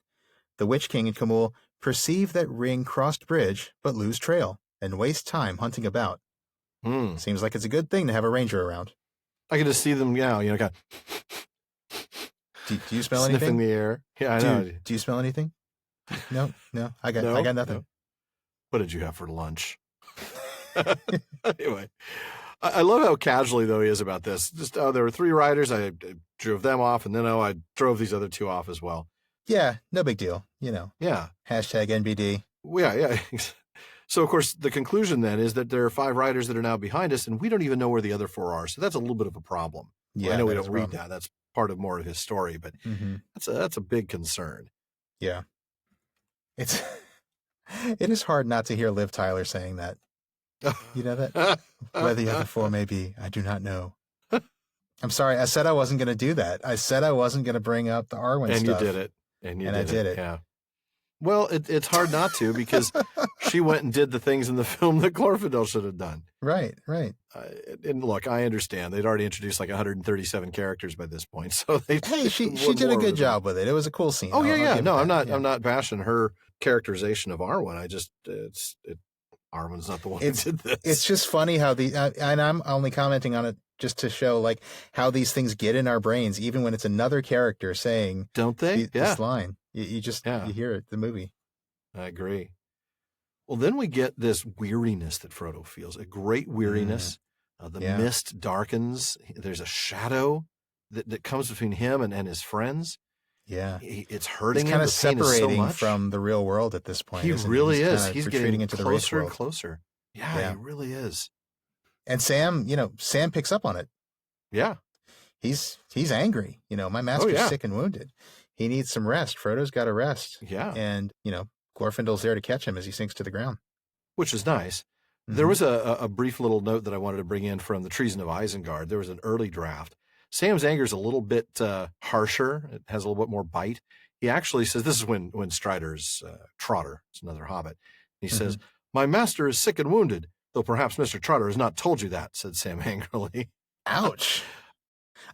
The Witch King and Camul perceive that Ring crossed bridge, but lose trail, and waste time hunting about. Seems like it's a good thing to have a ranger around. I can just see them now, kind of do you smell sniffing anything? the air. Yeah, I know. Do you smell anything? No. I got nothing. No. What did you have for lunch? Anyway, I love how casually though he is about this. Just there were 3 riders. I drove them off, and then I drove these other 2 off as well. Yeah, no big deal. Yeah. Hashtag NBD. Yeah. So, of course, the conclusion then is that there are 5 riders that are now behind us, and we don't even know where the other 4 are. So that's a little bit of a problem. Yeah, I know we don't read that. That's part of more of his story, but that's a big concern. Yeah. It is hard not to hear Liv Tyler saying that. You know that? Where the other 4 may be, I do not know. I'm sorry. I said I wasn't going to do that. I said I wasn't going to bring up the Arwen stuff. And you did it. And I did it. Yeah. Well, it's hard not to because she went and did the things in the film that Glorfindel should have done. Right. And look, I understand. They'd already introduced like 137 characters by this point. So she did a good job with it. It was a cool scene. Oh, yeah. No, I'm not bashing her characterization of Arwen. Arwen's not the one who did this. It's just funny how and I'm only commenting on it just to show like how these things get in our brains, even when it's another character saying, don't they? This line. You just you hear it, the movie. I agree. Well, then we get this weariness that Frodo feels, a great weariness. The mist darkens. There's a shadow that comes between him and his friends. Yeah. It's hurting him. He's kind of separating from the real world at this point. He really is. He's getting into closer the and closer. Yeah, he really is. And Sam picks up on it. Yeah. He's angry. My master's sick and wounded. He needs some rest. Frodo's got to rest. Yeah. And, Glorfindel's there to catch him as he sinks to the ground. Which is nice. There was a brief little note that I wanted to bring in from the Treason of Isengard. There was an early draft. Sam's anger is a little bit harsher. It has a little bit more bite. He actually says, this is when Strider's Trotter, it's another hobbit. He says, my master is sick and wounded, though perhaps Mr. Trotter has not told you that, said Sam angrily. Ouch.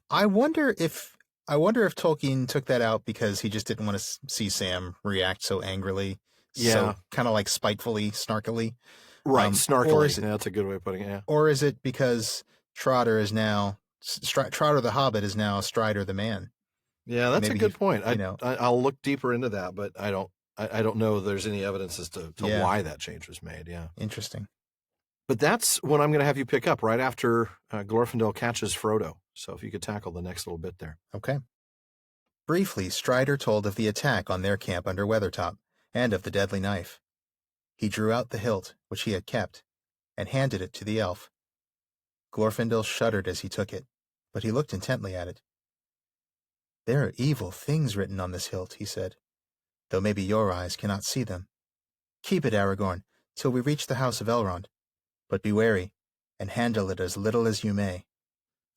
I wonder if Tolkien took that out because he just didn't want to see Sam react so angrily. Yeah. So kind of like spitefully, snarkily. Right, snarkily. That's a good way of putting it, yeah. Or is it because Trotter the Hobbit is now Strider the man? Yeah, that's a good point. I'll look deeper into that, but I don't know if there's any evidence as to why that change was made. Yeah. Interesting. But that's what I'm going to have you pick up right after Glorfindel catches Frodo. So if you could tackle the next little bit there. Okay. Briefly, Strider told of the attack on their camp under Weathertop and of the deadly knife. He drew out the hilt, which he had kept, and handed it to the elf. Glorfindel shuddered as he took it, but he looked intently at it. There are evil things written on this hilt, he said, though maybe your eyes cannot see them. Keep it, Aragorn, till we reach the house of Elrond, but be wary, and handle it as little as you may.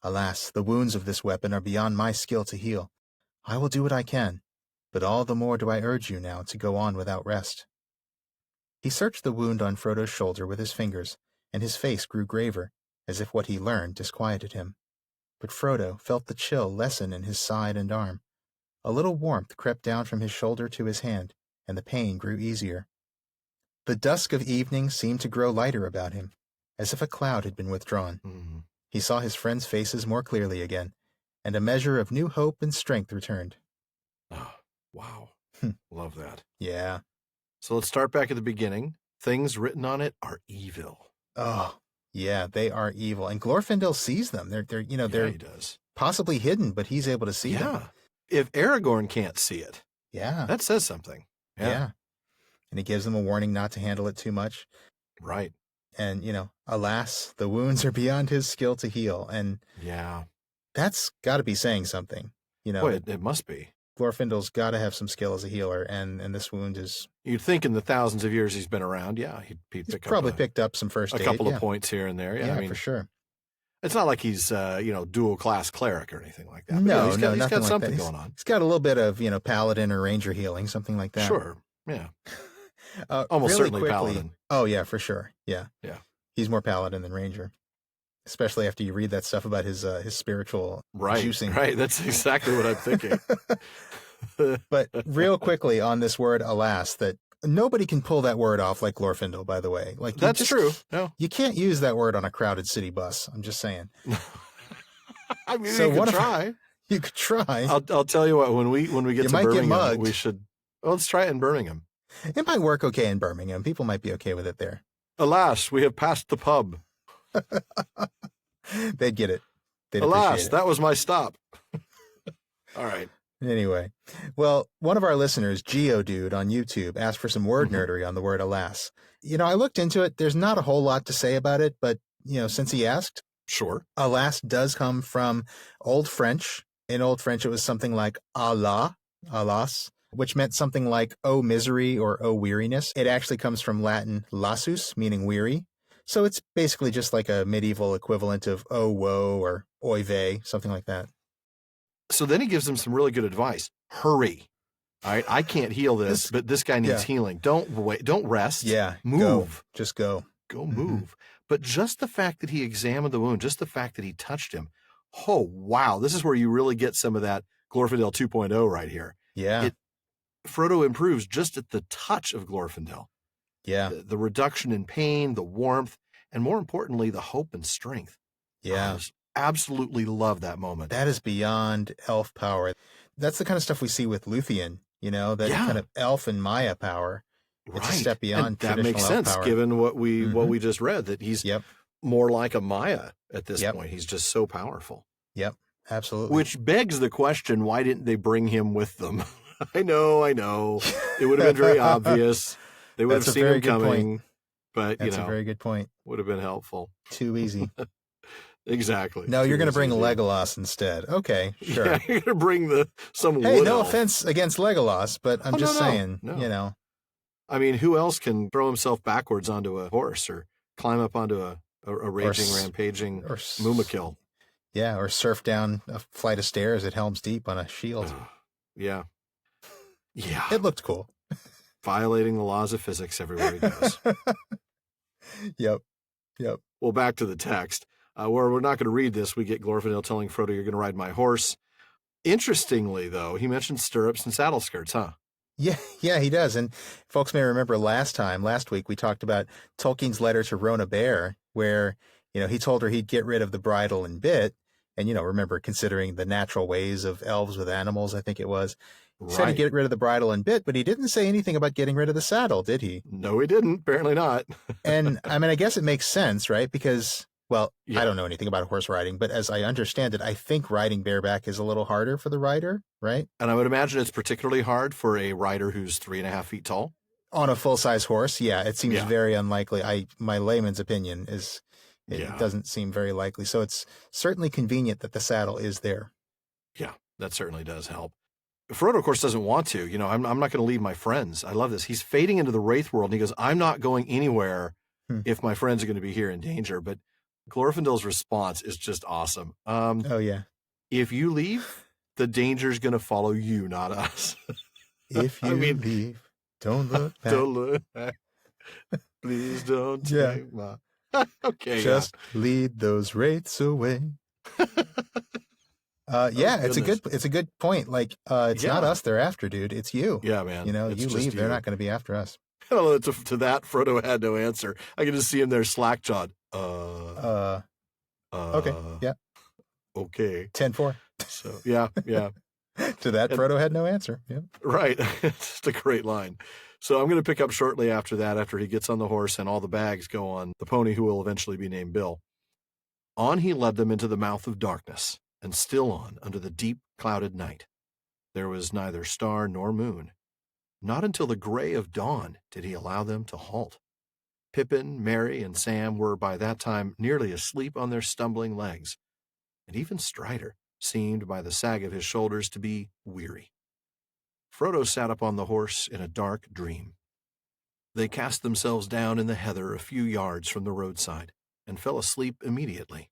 Alas, the wounds of this weapon are beyond my skill to heal. I will do what I can, but all the more do I urge you now to go on without rest. He searched the wound on Frodo's shoulder with his fingers, and his face grew graver, as if what he learned disquieted him. But Frodo felt the chill lessen in his side and arm. A little warmth crept down from his shoulder to his hand, and the pain grew easier. The dusk of evening seemed to grow lighter about him, as if a cloud had been withdrawn. He saw his friends' faces more clearly again, and a measure of new hope and strength returned. Oh, wow. Love that. Yeah. So let's start back at the beginning. Things written on it are evil. Oh, yeah, they are evil. And Glorfindel sees them. They're he does. Possibly hidden, but he's able to see them. Yeah. If Aragorn can't see it, that says something. Yeah. And he gives them a warning not to handle it too much. Right. And, alas, the wounds are beyond his skill to heal. And that's got to be saying something. It must be. Glorfindel's got to have some skill as a healer, and this wound is... You'd think in the thousands of years he's been around, he'd picked up some first aid. A couple of points here and there. Yeah, for sure. It's not like he's, dual class cleric or anything like that. But No, he's got nothing like something that. going on. He's got a little bit of, paladin or ranger healing, something like that. Sure. Yeah. Almost really certainly quickly, paladin. Oh, yeah, for sure. Yeah. Yeah. He's more paladin than ranger, especially after you read that stuff about his spiritual juicing. Right. That's exactly what I'm thinking. But real quickly on this word, alas, that nobody can pull that word off like Glorfindel, by the way. Like That's true. No. You can't use that word on a crowded city bus. I'm just saying. I mean, so you could try. You could try. I'll tell you what, when we get to Birmingham, we should, let's try it in Birmingham. It might work okay in Birmingham. People might be okay with it there. Alas, we have passed the pub. They'd get it. Alas, that was my stop. All right. Anyway, well, one of our listeners, Geodude on YouTube, asked for some word nerdery on the word alas. I looked into it. There's not a whole lot to say about it, but, since he asked. Sure. Alas does come from Old French. In Old French, it was something like Allah, alas, which meant something like oh misery or oh weariness. It actually comes from Latin lassus, meaning weary. So it's basically just like a medieval equivalent of oh woe or oy vey, something like that. So then he gives them some really good advice. Hurry. All right. I can't heal this, but this guy needs healing. Don't wait. Don't rest. Yeah. Move. Go. Just go. Go move. But just the fact that he examined the wound, just the fact that he touched him. Oh, wow. This is where you really get some of that Glorfindel 2.0 right here. Yeah. Frodo improves just at the touch of Glorfindel. Yeah. The reduction in pain, the warmth, and more importantly, the hope and strength. Yeah. Absolutely love that moment. That is beyond elf power. That's the kind of stuff we see with Luthien, that kind of elf and Maya power. It's a step beyond and traditional that makes sense power. Given what we just read, that he's more like a Maya at this point. He's just so powerful. Yep, absolutely. Which begs the question, why didn't they bring him with them? I know. It would have been very obvious. They would have seen him coming. But, that's a very good point. Would have been helpful. Too easy. Exactly. No, you're going to bring Legolas instead. Okay, sure. Yeah, you're going to bring some Hey, wood no elf. offense against Legolas, but I'm just saying, I mean, who else can throw himself backwards onto a horse or climb up onto a raging, rampaging Mumakil? Yeah, or surf down a flight of stairs at Helm's Deep on a shield. Yeah. It looked cool. Violating the laws of physics everywhere he goes. Yep. Well, back to the text. Where we're not going to read this, we get Glorfindel telling Frodo, you're going to ride my horse. Interestingly, though, he mentions stirrups and saddle skirts, huh? Yeah, he does. And folks may remember last week, we talked about Tolkien's letter to Rona Bear, where, he told her he'd get rid of the bridle and bit. And, remember, considering the natural ways of elves with animals, I think it was. He said he'd get rid of the bridle and bit, but he didn't say anything about getting rid of the saddle, did he? No, he didn't. Apparently not. And, I guess it makes sense, right? Because... Well, I don't know anything about horse riding, but as I understand it, I think riding bareback is a little harder for the rider, right? And I would imagine it's particularly hard for a rider who's 3.5 feet tall. On a full-size horse, it seems very unlikely. My layman's opinion is it doesn't seem very likely. So it's certainly convenient that the saddle is there. Yeah, that certainly does help. Frodo, of course, doesn't want to. I'm not going to leave my friends. I love this. He's fading into the Wraith world, and he goes, I'm not going anywhere if my friends are going to be here in danger. But Glorfindel's response is just awesome. If you leave, the danger's going to follow you, not us. If you leave, don't look back. Don't look back. Please don't take my... Okay. Just lead those wraiths away. It's a good point. Like, it's not us they're after, dude. It's you. Yeah, man. You leave, they're not going to be after us. I don't know, to that, Frodo had no answer. I can just see him there slack-jawed. Okay, yeah. Okay. 10-4. So, yeah. To that, Frodo had no answer. Yeah. Right. It's just a great line. So I'm going to pick up shortly after that, after he gets on the horse and all the bags go on the pony who will eventually be named Bill. On he led them into the mouth of darkness, and still on under the deep clouded night. There was neither star nor moon. Not until the gray of dawn did he allow them to halt. Pippin, Merry, and Sam were by that time nearly asleep on their stumbling legs, and even Strider seemed by the sag of his shoulders to be weary. Frodo sat up on the horse in a dark dream. They cast themselves down in the heather a few yards from the roadside and fell asleep immediately.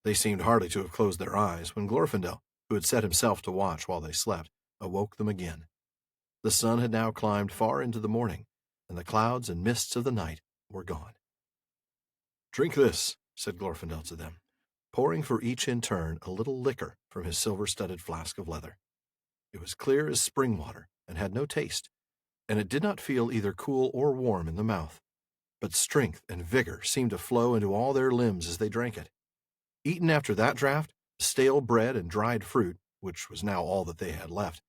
They seemed hardly to have closed their eyes when Glorfindel, who had set himself to watch while they slept, awoke them again. The sun had now climbed far into the morning, and the clouds and mists of the night were gone. "Drink this," said Glorfindel to them, pouring for each in turn a little liquor from his silver-studded flask of leather. It was clear as spring water and had no taste, and it did not feel either cool or warm in the mouth, but strength and vigor seemed to flow into all their limbs as they drank it. Eaten after that draught, stale bread and dried fruit, which was now all that they had left,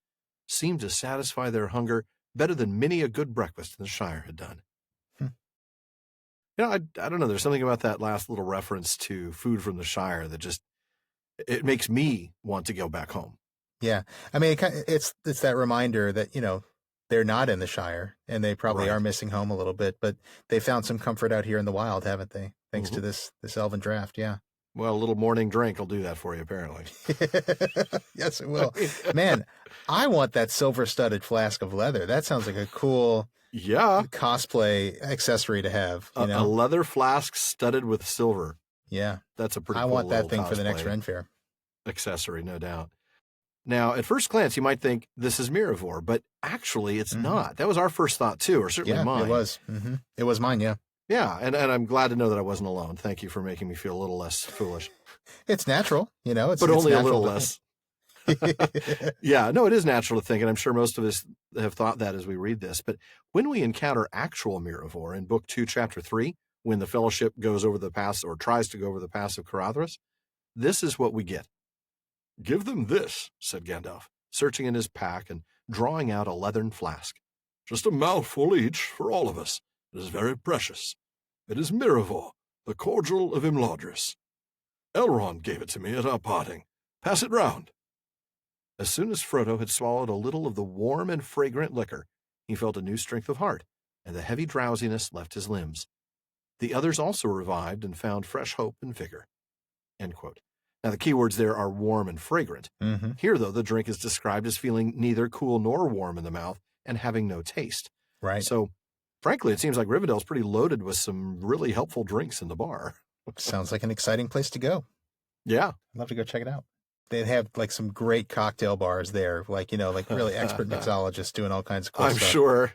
seemed to satisfy their hunger better than many a good breakfast in the Shire had done. I don't know, there's something about that last little reference to food from the Shire that just, it makes me want to go back home. Yeah. I mean, it's that reminder that, they're not in the Shire, and they probably are missing home a little bit, but they found some comfort out here in the wild, haven't they? Thanks to this elven draft, yeah. Well, a little morning drink will do that for you, apparently. Yes, it will. Man, I want that silver-studded flask of leather. That sounds like a cool cosplay accessory to have. A leather flask studded with silver. Yeah. That's a pretty cool I want that thing for the next Ren Fair. Accessory, no doubt. Now, at first glance, you might think this is Miravor, but actually it's not. That was our first thought, too, or certainly mine. It was. It was mine, yeah. Yeah, and I'm glad to know that I wasn't alone. Thank you for making me feel a little less foolish. It's natural, it's but only it's a little less. Yeah, no, it is natural to think, and I'm sure most of us have thought that as we read this. But when we encounter actual Miravor in Book 2, Chapter 3, when the Fellowship goes over the pass, or tries to go over the pass of Caradhras, this is what we get. "Give them this," said Gandalf, searching in his pack and drawing out a leathern flask. "Just a mouthful each for all of us. It is very precious. It is Miravor, the cordial of Imladris. Elrond gave it to me at our parting. Pass it round." As soon as Frodo had swallowed a little of the warm and fragrant liquor, he felt a new strength of heart, and the heavy drowsiness left his limbs. The others also revived and found fresh hope and vigor. End quote. Now, the key words there are warm and fragrant. Here, though, the drink is described as feeling neither cool nor warm in the mouth and having no taste. Right. So, frankly, it seems like Rivendell's pretty loaded with some really helpful drinks in the bar. Sounds like an exciting place to go. Yeah. I'd love to go check it out. They have like some great cocktail bars there, like really expert mixologists doing all kinds of cool stuff. I'm sure.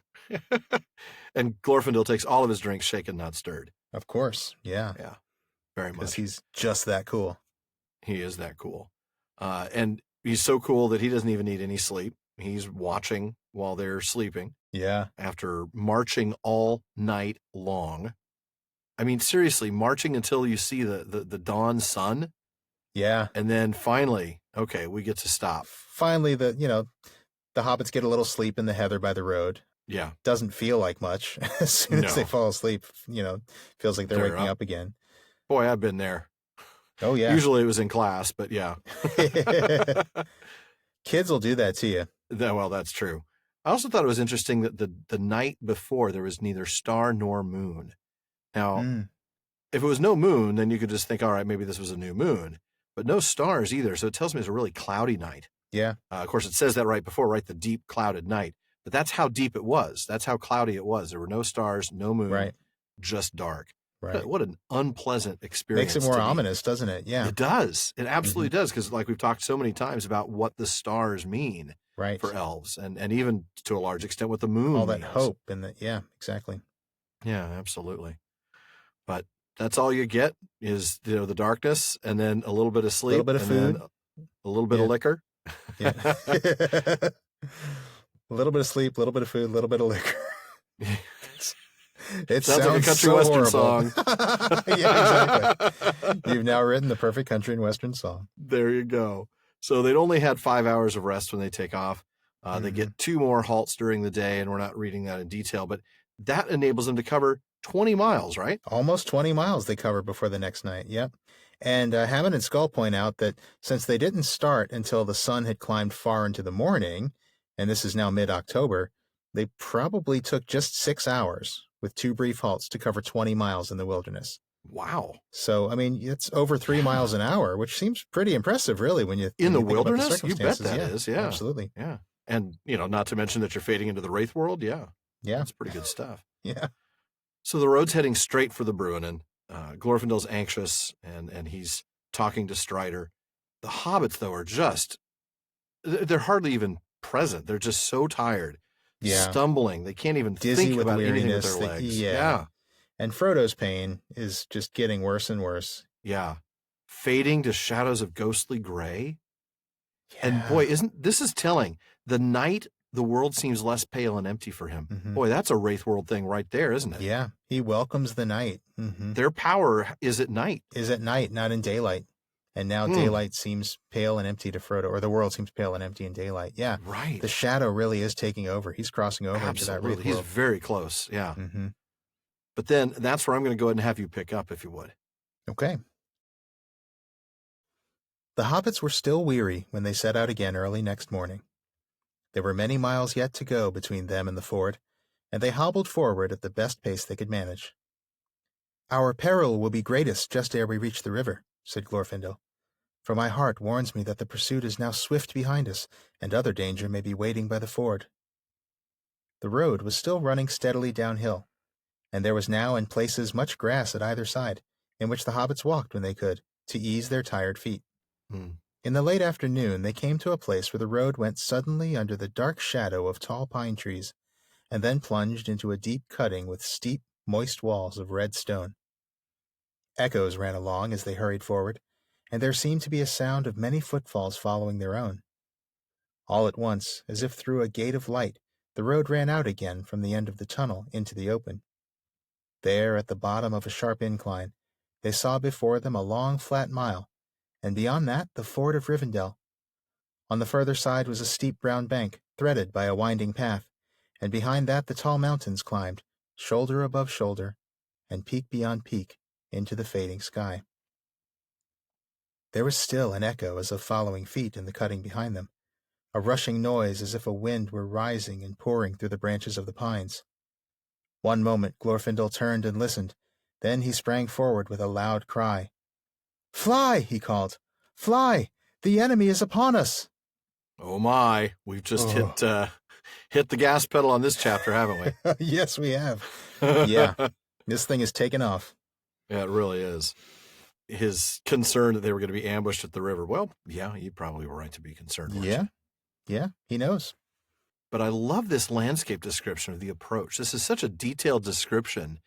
And Glorfindel takes all of his drinks shaken, not stirred. Of course. Yeah. Yeah. Very much. Because he's just that cool. He is that cool. And he's so cool that he doesn't even need any sleep. He's watching while they're sleeping. Yeah. After marching all night long. I mean, seriously, marching until you see the dawn sun. Yeah. And then finally, okay, we get to stop. Finally, the hobbits get a little sleep in the heather by the road. Yeah. Doesn't feel like much. As soon as they fall asleep, feels like they're waking up again. Boy, I've been there. Oh, yeah. Usually it was in class, but yeah. Kids will do that to you. Well, that's true. I also thought it was interesting that the night before there was neither star nor moon. Now, if it was no moon, then you could just think, all right, maybe this was a new moon. But no stars either, so it tells me it's a really cloudy night. Yeah. Of course, it says that right before, right? The deep clouded night. But that's how deep it was. That's how cloudy it was. There were no stars, no moon, just dark. Right. What an unpleasant experience. Makes it more ominous, doesn't it? Yeah. It does. It absolutely does, because like we've talked so many times about what the stars mean for elves, and even to a large extent what the moon all that means. Hope and yeah, exactly. Yeah, absolutely. But that's all you get is the darkness, and then a little bit of sleep, a little bit of food, a little bit of liquor. Yeah. A little bit of sleep, a little bit of food, a little bit of liquor. It sounds like a country so western horrible. song. Yeah, exactly. You've now written the perfect country and western song. There you go. So they'd only had 5 hours of rest when they take off. They get 2 more halts during the day, and we're not reading that in detail, but that enables them to cover 20 miles, right? Almost 20 miles they cover before the next night. Yep. And Hammond and Scull point out that since they didn't start until the sun had climbed far into the morning, and this is now mid-October, they probably took just 6 hours with 2 brief halts to cover 20 miles in the wilderness. Wow. So, I mean, it's over 3 miles an hour, which seems pretty impressive, really, when you in the think about wilderness. the You bet that yeah, is. Yeah, absolutely. Yeah, and not to mention that you're fading into the Wraith world. Yeah, yeah, that's pretty good stuff. Yeah. So the road's heading straight for the Bruinen. Glorfindel's anxious, and he's talking to Strider. The hobbits, though, are they're hardly even present. They're just so tired, stumbling. They can't even Dizzy think with about anything with weariness. their legs. Yeah. And Frodo's pain is just getting worse and worse. Yeah. Fading to shadows of ghostly gray. Yeah. And boy, this is telling. The night, the world seems less pale and empty for him. Mm-hmm. Boy, that's a Wraith World thing right there, isn't it? Yeah. He welcomes the night. Mm-hmm. Their power is at night. Is at night, not in daylight. And now daylight seems pale and empty to Frodo, or the world seems pale and empty in daylight. Yeah. Right. The shadow really is taking over. He's crossing over into that Wraith world. He's very close. Yeah. Mm-hmm. But then that's where I'm going to go ahead and have you pick up, if you would. Okay. The hobbits were still weary when they set out again early next morning. There were many miles yet to go between them and the ford, and they hobbled forward at the best pace they could manage. "Our peril will be greatest just ere we reach the river," said Glorfindel, "for my heart warns me that the pursuit is now swift behind us, and other danger may be waiting by the ford." The road was still running steadily downhill, and there was now in places much grass at either side, in which the hobbits walked when they could, to ease their tired feet. In the late afternoon they came to a place where the road went suddenly under the dark shadow of tall pine trees, and then plunged into a deep cutting with steep, moist walls of red stone. Echoes ran along as they hurried forward, and there seemed to be a sound of many footfalls following their own. All at once, as if through a gate of light, the road ran out again from the end of the tunnel into the open. There, at the bottom of a sharp incline, they saw before them a long flat mile, and beyond that the ford of Rivendell. On the further side was a steep brown bank, threaded by a winding path, and behind that the tall mountains climbed, shoulder above shoulder, and peak beyond peak, into the fading sky. There was still an echo as of following feet in the cutting behind them, a rushing noise as if a wind were rising and pouring through the branches of the pines. One moment Glorfindel turned and listened, then he sprang forward with a loud cry. "Fly!" he called. "Fly! The enemy is upon us!" Oh my, we've just hit the gas pedal on this chapter, haven't we? Yes, we have. Yeah, this thing is taking off. Yeah, it really is. His concern that they were going to be ambushed at the river. Well, yeah, you probably were right to be concerned. Yeah, he knows. But I love this landscape description of the approach. This is such a detailed description.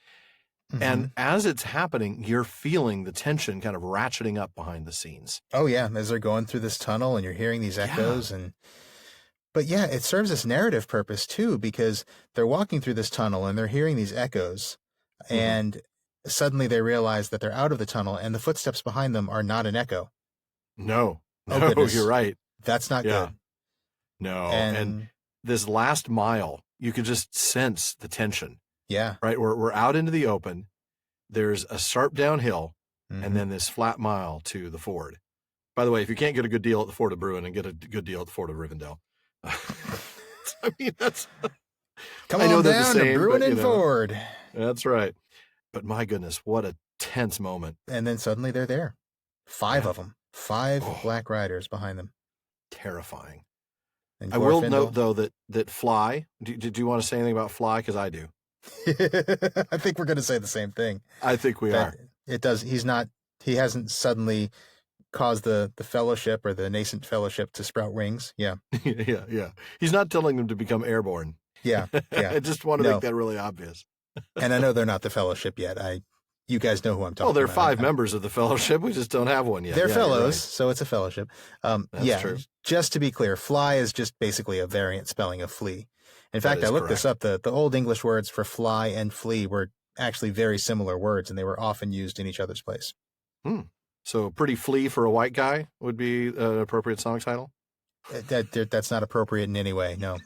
Mm-hmm. And as it's happening, you're feeling the tension kind of ratcheting up behind the scenes. Oh, yeah, as they're going through this tunnel and you're hearing these echoes. But yeah, it serves this narrative purpose too, because they're walking through this tunnel and they're hearing these echoes, and suddenly they realize that they're out of the tunnel and the footsteps behind them are not an echo. No, you're right. That's not good. No, and this last mile, you could just sense the tension. Yeah. Right. We're out into the open. There's a sharp downhill and then this flat mile to the ford. By the way, if you can't get a good deal at the Ford of Bruin and get a good deal at the Ford of Rivendell. I mean, that's... Come on down to Bruin and Ford. That's right. But my goodness, what a tense moment. And then suddenly they're there. 5 of them. 5 black riders behind them. Terrifying. And I will note, though, that Fly, did you want to say anything about Fly? Because I do. I think we're going to say the same thing. I think we are. It does. He hasn't suddenly caused the fellowship or the nascent fellowship to sprout wings. Yeah. Yeah. He's not telling them to become airborne. Yeah. I just want to make that really obvious. And I know they're not the fellowship yet. You guys know who I'm talking about. Oh, they're 5 members of the fellowship. We just don't have one yet. They're fellows, so it's a fellowship. That's true. Just to be clear, fly is just basically a variant spelling of flee. In fact, I looked this up. The Old English words for fly and flee were actually very similar words, and they were often used in each other's place. So Pretty Flea for a white guy would be an appropriate song title? That's not appropriate in any way, no.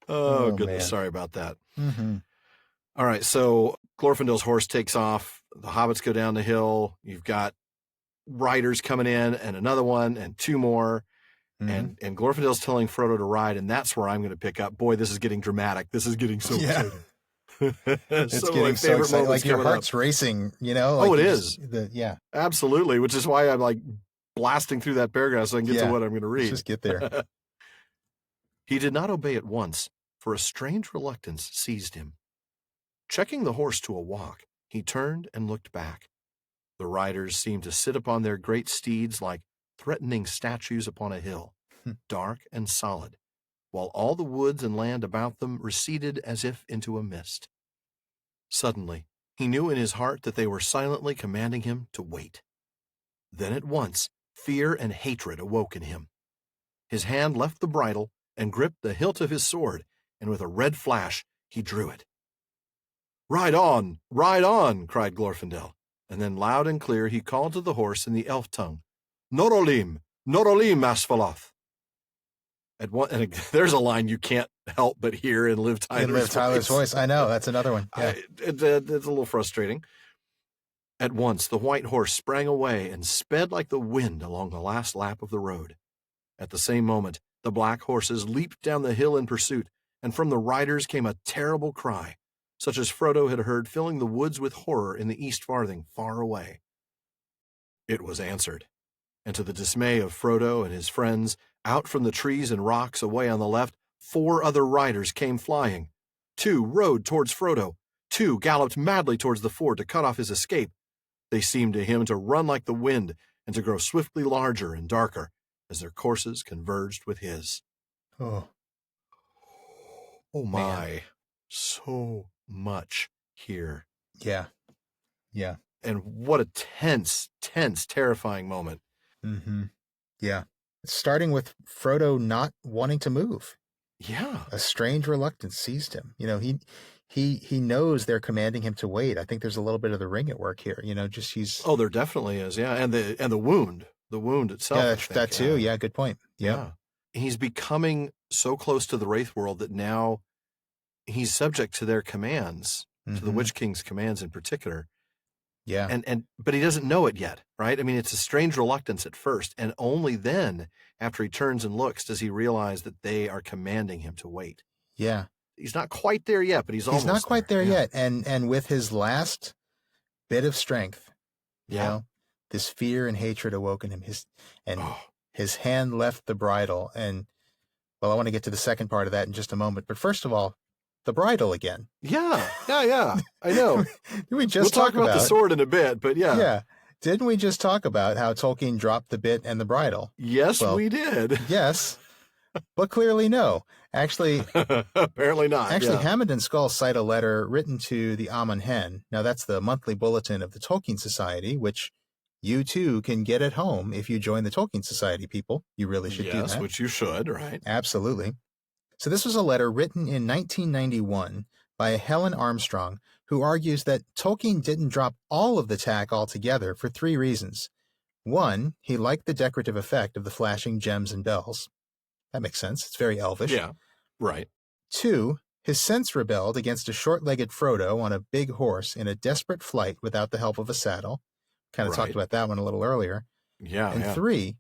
Oh, goodness. Man. Sorry about that. Mm-hmm. All right. So Glorfindel's horse takes off. The hobbits go down the hill. You've got riders coming in and another one and 2 more. Mm-hmm. And Glorfindel's telling Frodo to ride. And that's where I'm going to pick up. Boy, this is getting dramatic. This is getting so exciting. It's getting so exciting. Like your heart's racing, Like it is. Yeah. Absolutely. Which is why I'm like blasting through that paragraph so I can get to what I'm going to read. Let's just get there. He did not obey at once, for a strange reluctance seized him. Checking the horse to a walk, He turned and looked back. The riders seemed to sit upon their great steeds like threatening statues upon a hill, dark and solid, while all the woods and land about them receded as if into a mist. Suddenly, he knew in his heart that they were silently commanding him to wait. Then at once, fear and hatred awoke in him. His hand left the bridle and gripped the hilt of his sword, and with a red flash, he drew it. Ride on, cried Glorfindel, and then loud and clear he called to the horse in the elf tongue, Norolim, Asphaloth. And there's a line you can't help but hear in Liv Tyler's voice. I know, that's another one. Yeah. It's a little frustrating. At once the white horse sprang away and sped like the wind along the last lap of the road. At the same moment, the black horses leaped down the hill in pursuit, and from the riders came a terrible cry, such as Frodo had heard filling the woods with horror in the East Farthing far away. It was answered, and to the dismay of Frodo and his friends, out from the trees and rocks away on the left, 4 other riders came flying. 2 rode towards Frodo. 2 galloped madly towards the ford to cut off his escape. They seemed to him to run like the wind and to grow swiftly larger and darker as their courses converged with his. Oh my, man. So much here. Yeah. And what a tense, terrifying moment. Mm-hmm. Yeah. Starting with Frodo not wanting to move. Yeah. A strange reluctance seized him. He knows they're commanding him to wait. I think there's a little bit of the ring at work here. He's. Oh, there definitely is. Yeah. And the wound itself. Yeah, that too. Yeah. Good point. Yeah. He's becoming so close to the Wraith world that now he's subject to their commands, to the Witch King's commands in particular. Yeah. But he doesn't know it yet, right? I mean, it's a strange reluctance at first, and only then, after he turns and looks, does he realize that they are commanding him to wait. Yeah. He's not quite there yet, but he's almost not quite there yet. And with his last bit of strength, this fear and hatred awoke in him. His hand left the bridle. And, well, I want to get to the second part of that in just a moment. But first of all, the bridle again. Yeah. I know. We'll talk about the sword in a bit, but yeah. Yeah. Didn't we just talk about how Tolkien dropped the bit and the bridle? Yes, we did. Yes, but clearly no. Actually, apparently not. Actually, Hammond and Scull cite a letter written to the Amon Hen. Now, that's the monthly bulletin of the Tolkien Society, which you too can get at home if you join the Tolkien Society, people. You really should do that. Yes, which you should, right? Absolutely. So this was a letter written in 1991 by Helen Armstrong, who argues that Tolkien didn't drop all of the tack altogether for 3 reasons. 1, he liked the decorative effect of the flashing gems and bells. That makes sense. It's very elvish. Yeah, right. 2, his sense rebelled against a short-legged Frodo on a big horse in a desperate flight without the help of a saddle. Kind of talked about that one a little earlier. Yeah. And 3,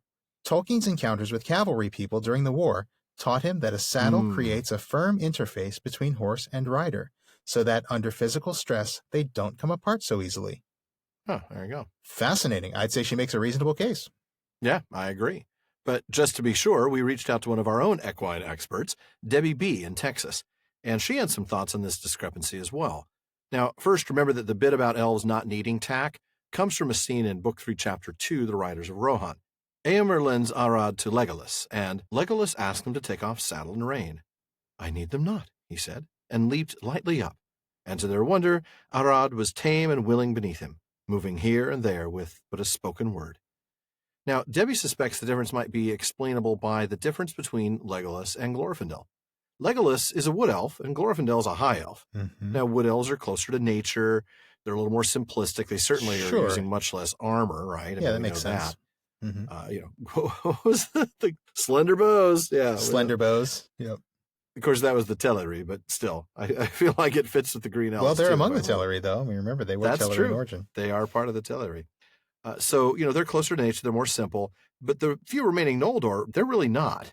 Tolkien's encounters with cavalry people during the war taught him that a saddle creates a firm interface between horse and rider, so that under physical stress, they don't come apart so easily. Oh, there you go. Fascinating. I'd say she makes a reasonable case. Yeah, I agree. But just to be sure, we reached out to one of our own equine experts, Debbie B. in Texas, and she had some thoughts on this discrepancy as well. Now, first, remember that the bit about elves not needing tack comes from a scene in Book 3, Chapter 2, The Riders of Rohan. Eomer lends Arad to Legolas, and Legolas asked him to take off saddle and rein. I need them not, he said, and leaped lightly up. And to their wonder, Arad was tame and willing beneath him, moving here and there with but a spoken word. Now, Debbie suspects the difference might be explainable by the difference between Legolas and Glorfindel. Legolas is a wood elf, and Glorfindel is a high elf. Now, wood elves are closer to nature. They're a little more simplistic. They certainly are using much less armor, right? That makes sense. What was the slender bows? Yeah, slender bows. Yep. Of course, that was the Teleri, but still, I feel like it fits with the green elves. Well, they're among the Teleri, though. I mean, remember, they were Teleri in origin. They are part of the Teleri. So, they're closer to nature. They're more simple. But the few remaining Noldor, they're really not.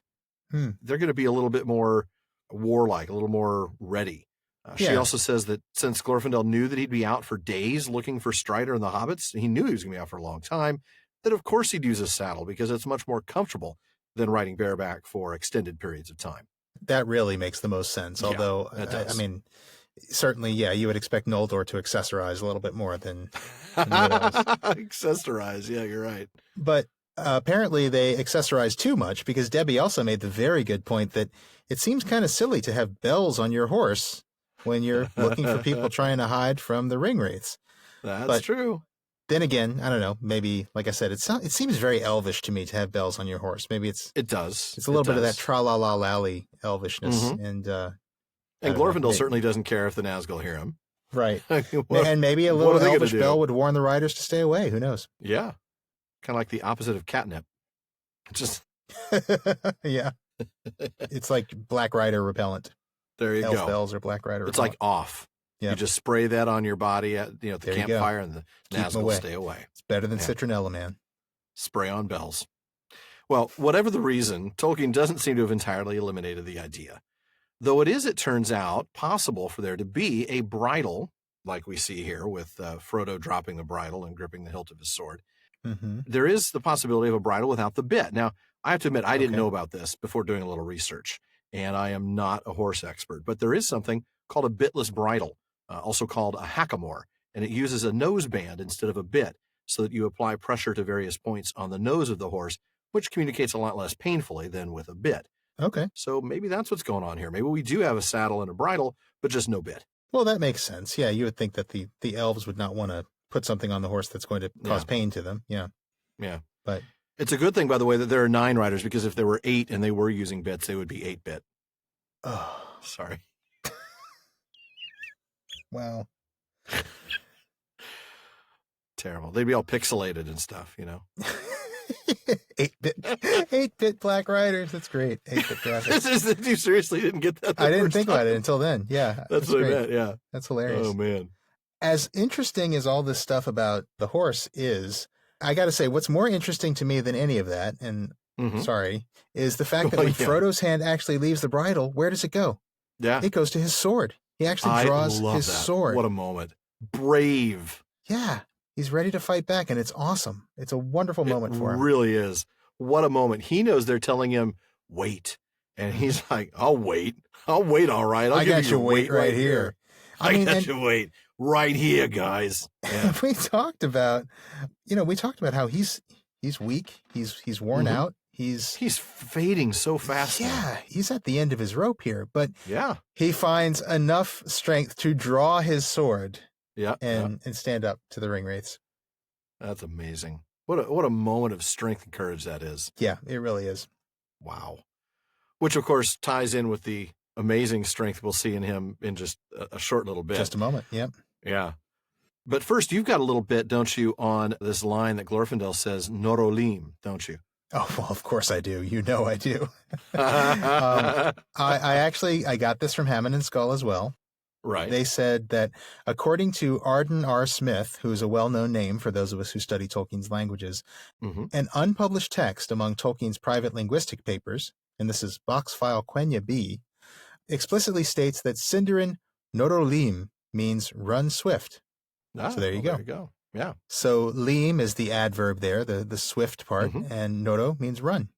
They're going to be a little bit more warlike, a little more ready. She also says that since Glorfindel knew that he'd be out for days looking for Strider and the hobbits, he knew he was going to be out for a long time, that of course he'd use a saddle because it's much more comfortable than riding bareback for extended periods of time. That really makes the most sense. Although, I mean, Certainly, yeah, you would expect Noldor to accessorize a little bit more than Noodles. Accessorize. Yeah, you're right. But apparently they accessorize too much, because Debbie also made the very good point that it seems kind of silly to have bells on your horse when you're looking for people trying to hide from the ring wraiths. That's true. Then again, I don't know, maybe, like I said, it seems very elvish to me to have bells on your horse. Maybe it does. It's a little bit of that tra-la-la-lally elvishness. Mm-hmm. And Glorfindel certainly doesn't care if the Nazgul hear him. Right. And maybe a little elvish bell would warn the riders to stay away. Who knows? Yeah. Kind of like the opposite of catnip. Just yeah. It's like Black Rider repellent. There you Elf go. bells or Black Rider It's repellent. like off. Yeah. You just spray that on your body at the campfire, and the Nazgul will stay away. It's better than citronella, man. Spray on bells. Well, whatever the reason, Tolkien doesn't seem to have entirely eliminated the idea. Though it is, it turns out, possible for there to be a bridle, like we see here with Frodo dropping the bridle and gripping the hilt of his sword. Mm-hmm. There is the possibility of a bridle without the bit. Now, I have to admit, I didn't know about this before doing a little research, and I am not a horse expert, but there is something called a bitless bridle, also called a hackamore, and it uses a nose band instead of a bit, so that you apply pressure to various points on the nose of the horse, which communicates a lot less painfully than with a bit. Okay. So maybe that's what's going on here. Maybe we do have a saddle and a bridle, but just no bit. Well, that makes sense. Yeah, you would think that the elves would not want to put something on the horse that's going to cause pain to them. Yeah. Yeah. But it's a good thing, by the way, that there are 9 riders, because if there were 8 and they were using bits, they would be 8-bit. Oh, sorry. Wow. Terrible. They'd be all pixelated and stuff, 8-bit Black Riders. That's great. 8-bit graphics. You seriously didn't get that? I didn't think about it until then. Yeah. That's what I meant. Yeah. That's hilarious. Oh, man. As interesting as all this stuff about the horse is, I got to say, what's more interesting to me than any of that, and sorry, is the fact that when Frodo's hand actually leaves the bridle, where does it go? Yeah. It goes to his sword. He actually draws his sword. What a moment. Brave. Yeah. He's ready to fight back, and it's awesome. It's a wonderful moment for him. It really is. What a moment. He knows they're telling him, wait. And he's like, I'll wait. All right. I got you weight right here. I got you weight right here, guys. Yeah. We talked about how he's weak. He's worn out. He's fading so fast. Yeah. Now. He's at the end of his rope here, but yeah, he finds enough strength to draw his sword. Yeah, and stand up to the ring wraiths. That's amazing. What a moment of strength and courage that is. Yeah, it really is. Wow. Which, of course, ties in with the amazing strength we'll see in him in just a short little bit. Just a moment, yep. Yeah. But first, you've got a little bit, don't you, on this line that Glorfindel says, Norolim, don't you? Oh, well, of course I do. You know I do. I got this from Hammond and Scull as well. Right. They said that according to Arden R. Smith, who is a well-known name for those of us who study Tolkien's languages, an unpublished text among Tolkien's private linguistic papers, and this is Box File Quenya B, explicitly states that Sindarin Norolim means run swift. So there you go. There you go. Yeah. So lim is the adverb there, the swift part, and noro means run.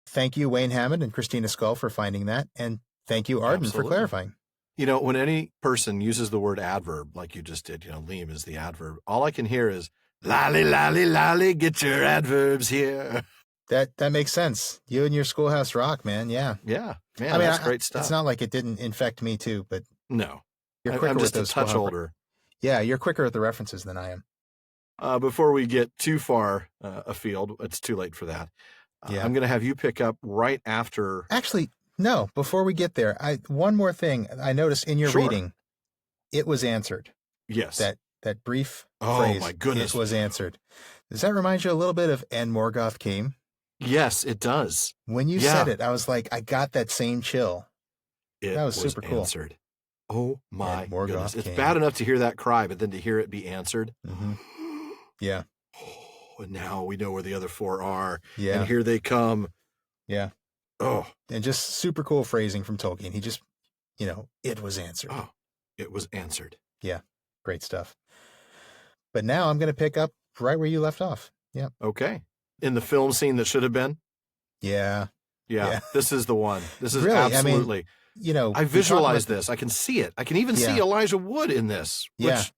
Thank you, Wayne Hammond and Christina Scull, for finding that, and thank you, Arden, for clarifying. When any person uses the word adverb, like you just did, lim is the adverb, all I can hear is, lolly, lolly, lolly, get your adverbs here. That makes sense. You and your Schoolhouse Rock, man. Yeah. Yeah. Man, that's great stuff. It's not like it didn't infect me, too, but no. You're quicker I'm just with a touch older. Yeah, you're quicker at the references than I am. Before we get too far afield, it's too late for that. I'm going to have you pick up right after. Actually, no, before we get there, one more thing I noticed in your reading, it was answered. Yes. That brief phrase, oh my goodness, it was answered. Does that remind you a little bit of And Morgoth Came? Yes, it does. When you said it, I was like, I got that same chill. That was super cool. Answered. Oh my goodness. It's bad enough to hear that cry, but then to hear it be answered. Yeah. Oh, and now we know where the other 4 are. Yeah. And here they come. Yeah. Oh. And just super cool phrasing from Tolkien. He just, it was answered. Oh, it was answered. Yeah. Great stuff. But now I'm going to pick up right where you left off. Yeah. Okay. In the film scene that should have been? Yeah. Yeah. This is the one. This is really, absolutely. I visualize this. I can see it. I can even see Elijah Wood in this, which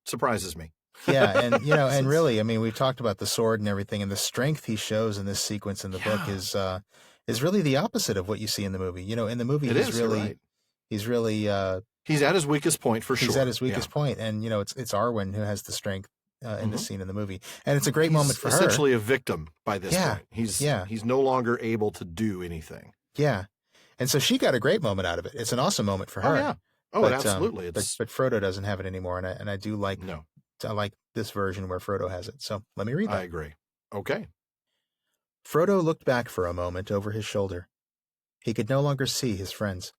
surprises me. Yeah, and and really, I mean, we've talked about the sword and everything, and the strength he shows in this sequence in the book is really the opposite of what you see in the movie. In the movie, he's really he's at his weakest point for sure. He's at his weakest point, and it's Arwen who has the strength in this scene in the movie, and it's a great moment for her. Essentially a victim by this point. He's no longer able to do anything. Yeah, and so she got a great moment out of it. It's an awesome moment for her. Oh yeah, but, absolutely. But Frodo doesn't have it anymore, and I do like I like this version where Frodo has it. So let me read that. I agree. Okay. Frodo looked back for a moment over his shoulder. He could no longer see his friends.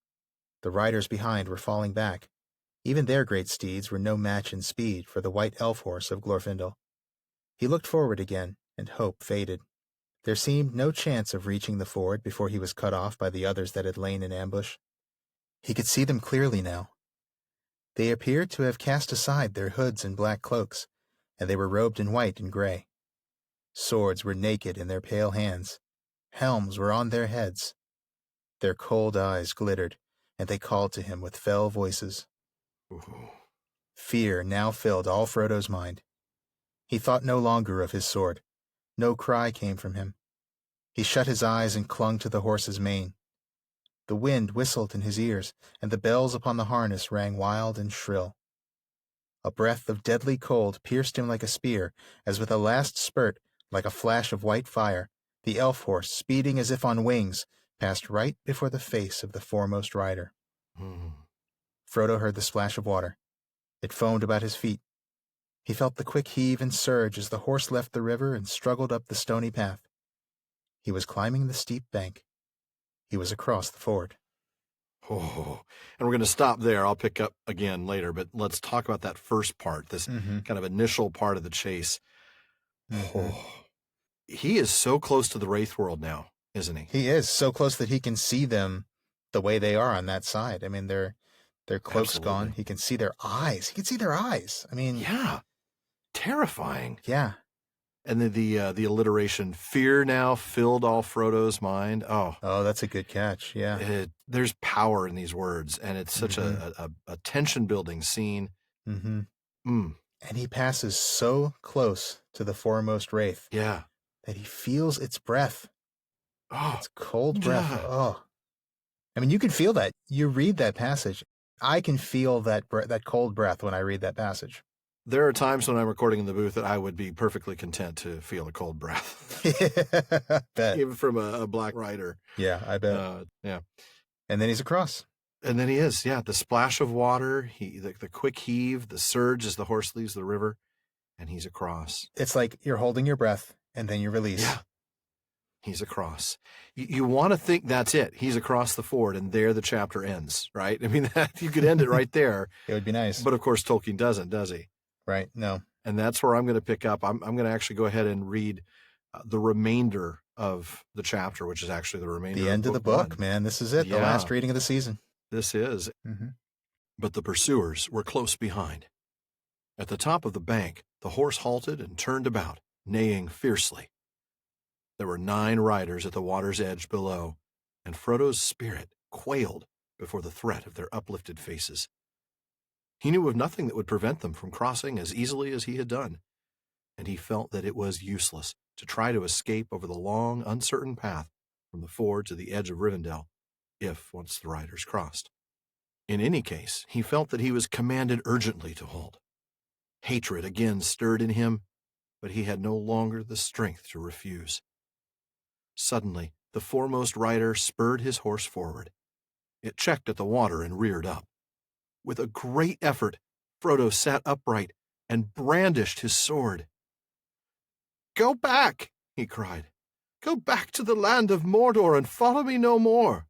The riders behind were falling back. Even their great steeds were no match in speed for the white elf horse of Glorfindel. He looked forward again, and hope faded. There seemed no chance of reaching the ford before he was cut off by the others that had lain in ambush. He could see them clearly now. They appeared to have cast aside their hoods and black cloaks, and they were robed in white and gray. Swords were naked in their pale hands. Helms were on their heads. Their cold eyes glittered, and they called to him with fell voices. Ooh. Fear now filled all Frodo's mind. He thought no longer of his sword. No cry came from him. He shut his eyes and clung to the horse's mane. The wind whistled in his ears, and the bells upon the harness rang wild and shrill. A breath of deadly cold pierced him like a spear, as with a last spurt, like a flash of white fire, the elf horse, speeding as if on wings, passed right before the face of the foremost rider. Frodo heard the splash of water. It foamed about his feet. He felt the quick heave and surge as the horse left the river and struggled up the stony path. He was climbing the steep bank. He was across the ford. Oh, and we're going to stop there. I'll pick up again later, but let's talk about that first part, this kind of initial part of the chase. Oh, he is so close to the Wraith world now, isn't he? He is so close that he can see them the way they are on that side. I mean, their cloaks gone. He can see their eyes. He can see their eyes. I mean, yeah, terrifying. Yeah. And then the alliteration, fear now filled all Frodo's mind. Oh, that's a good catch. Yeah. There's power in these words, and it's such a tension-building scene. And he passes so close to the foremost wraith that he feels its breath. Oh, its cold breath. Oh. I mean, you can feel that. You read that passage. I can feel that cold breath when I read that passage. There are times when I'm recording in the booth that I would be perfectly content to feel a cold breath. Bet. Even from a black rider. Yeah, I bet. Yeah. And then he's across. And then he is, the splash of water, the quick heave, the surge as the horse leaves the river, and he's across. It's like you're holding your breath, and then you release. Yeah. He's across. You want to think that's it. He's across the ford, and there the chapter ends, right? I mean, you could end it right there. It would be nice. But, of course, Tolkien doesn't, does he? Right, no. And that's where I'm going to pick up. I'm going to actually go ahead and read the remainder of the chapter, which is actually the remainder the end of the book, one. Man. This is it, the last reading of the season. This is. But the pursuers were close behind. At the top of the bank, the horse halted and turned about, neighing fiercely. There were 9 riders at the water's edge below, and Frodo's spirit quailed before the threat of their uplifted faces. He knew of nothing that would prevent them from crossing as easily as he had done, and he felt that it was useless to try to escape over the long, uncertain path from the ford to the edge of Rivendell, if once the riders crossed. In any case, he felt that he was commanded urgently to halt. Hatred again stirred in him, but he had no longer the strength to refuse. Suddenly, the foremost rider spurred his horse forward. It checked at the water and reared up. With a great effort, Frodo sat upright and brandished his sword. "Go back," he cried. "Go back to the land of Mordor and follow me no more."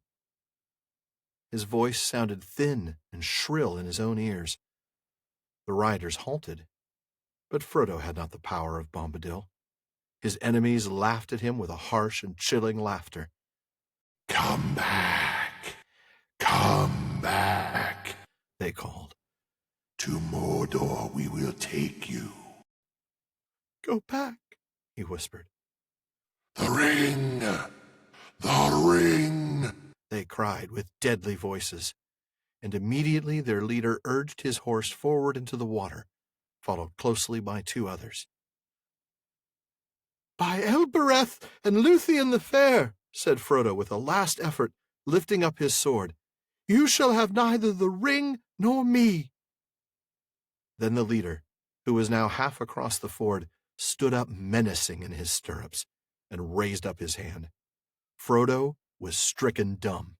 His voice sounded thin and shrill in his own ears. The riders halted, but Frodo had not the power of Bombadil. His enemies laughed at him with a harsh and chilling laughter. "Come back! Come back!" they called. "To Mordor we will take you." "Go back," he whispered. "The ring! The ring!" they cried with deadly voices, and immediately their leader urged his horse forward into the water, followed closely by 2 others. "By Elbereth and Luthien the Fair," said Frodo with a last effort, lifting up his sword, "you shall have neither the ring nor me." Then the leader, who was now half across the ford, stood up menacing in his stirrups and raised up his hand. Frodo was stricken dumb.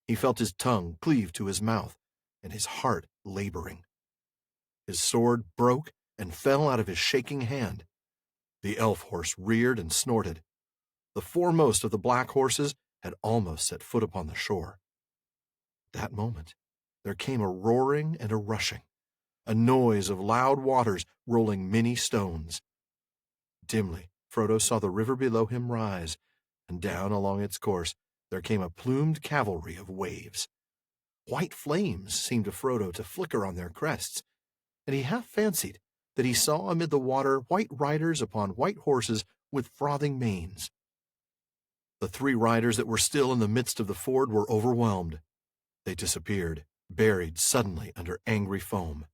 He felt his tongue cleave to his mouth and his heart laboring. His sword broke and fell out of his shaking hand. The elf horse reared and snorted. The foremost of the black horses had almost set foot upon the shore. At that moment, there came a roaring and a rushing, a noise of loud waters rolling many stones. Dimly, Frodo saw the river below him rise, and down along its course there came a plumed cavalry of waves. White flames seemed to Frodo to flicker on their crests, and he half fancied that he saw amid the water white riders upon white horses with frothing manes. The 3 riders that were still in the midst of the ford were overwhelmed. They disappeared, buried suddenly under angry foam.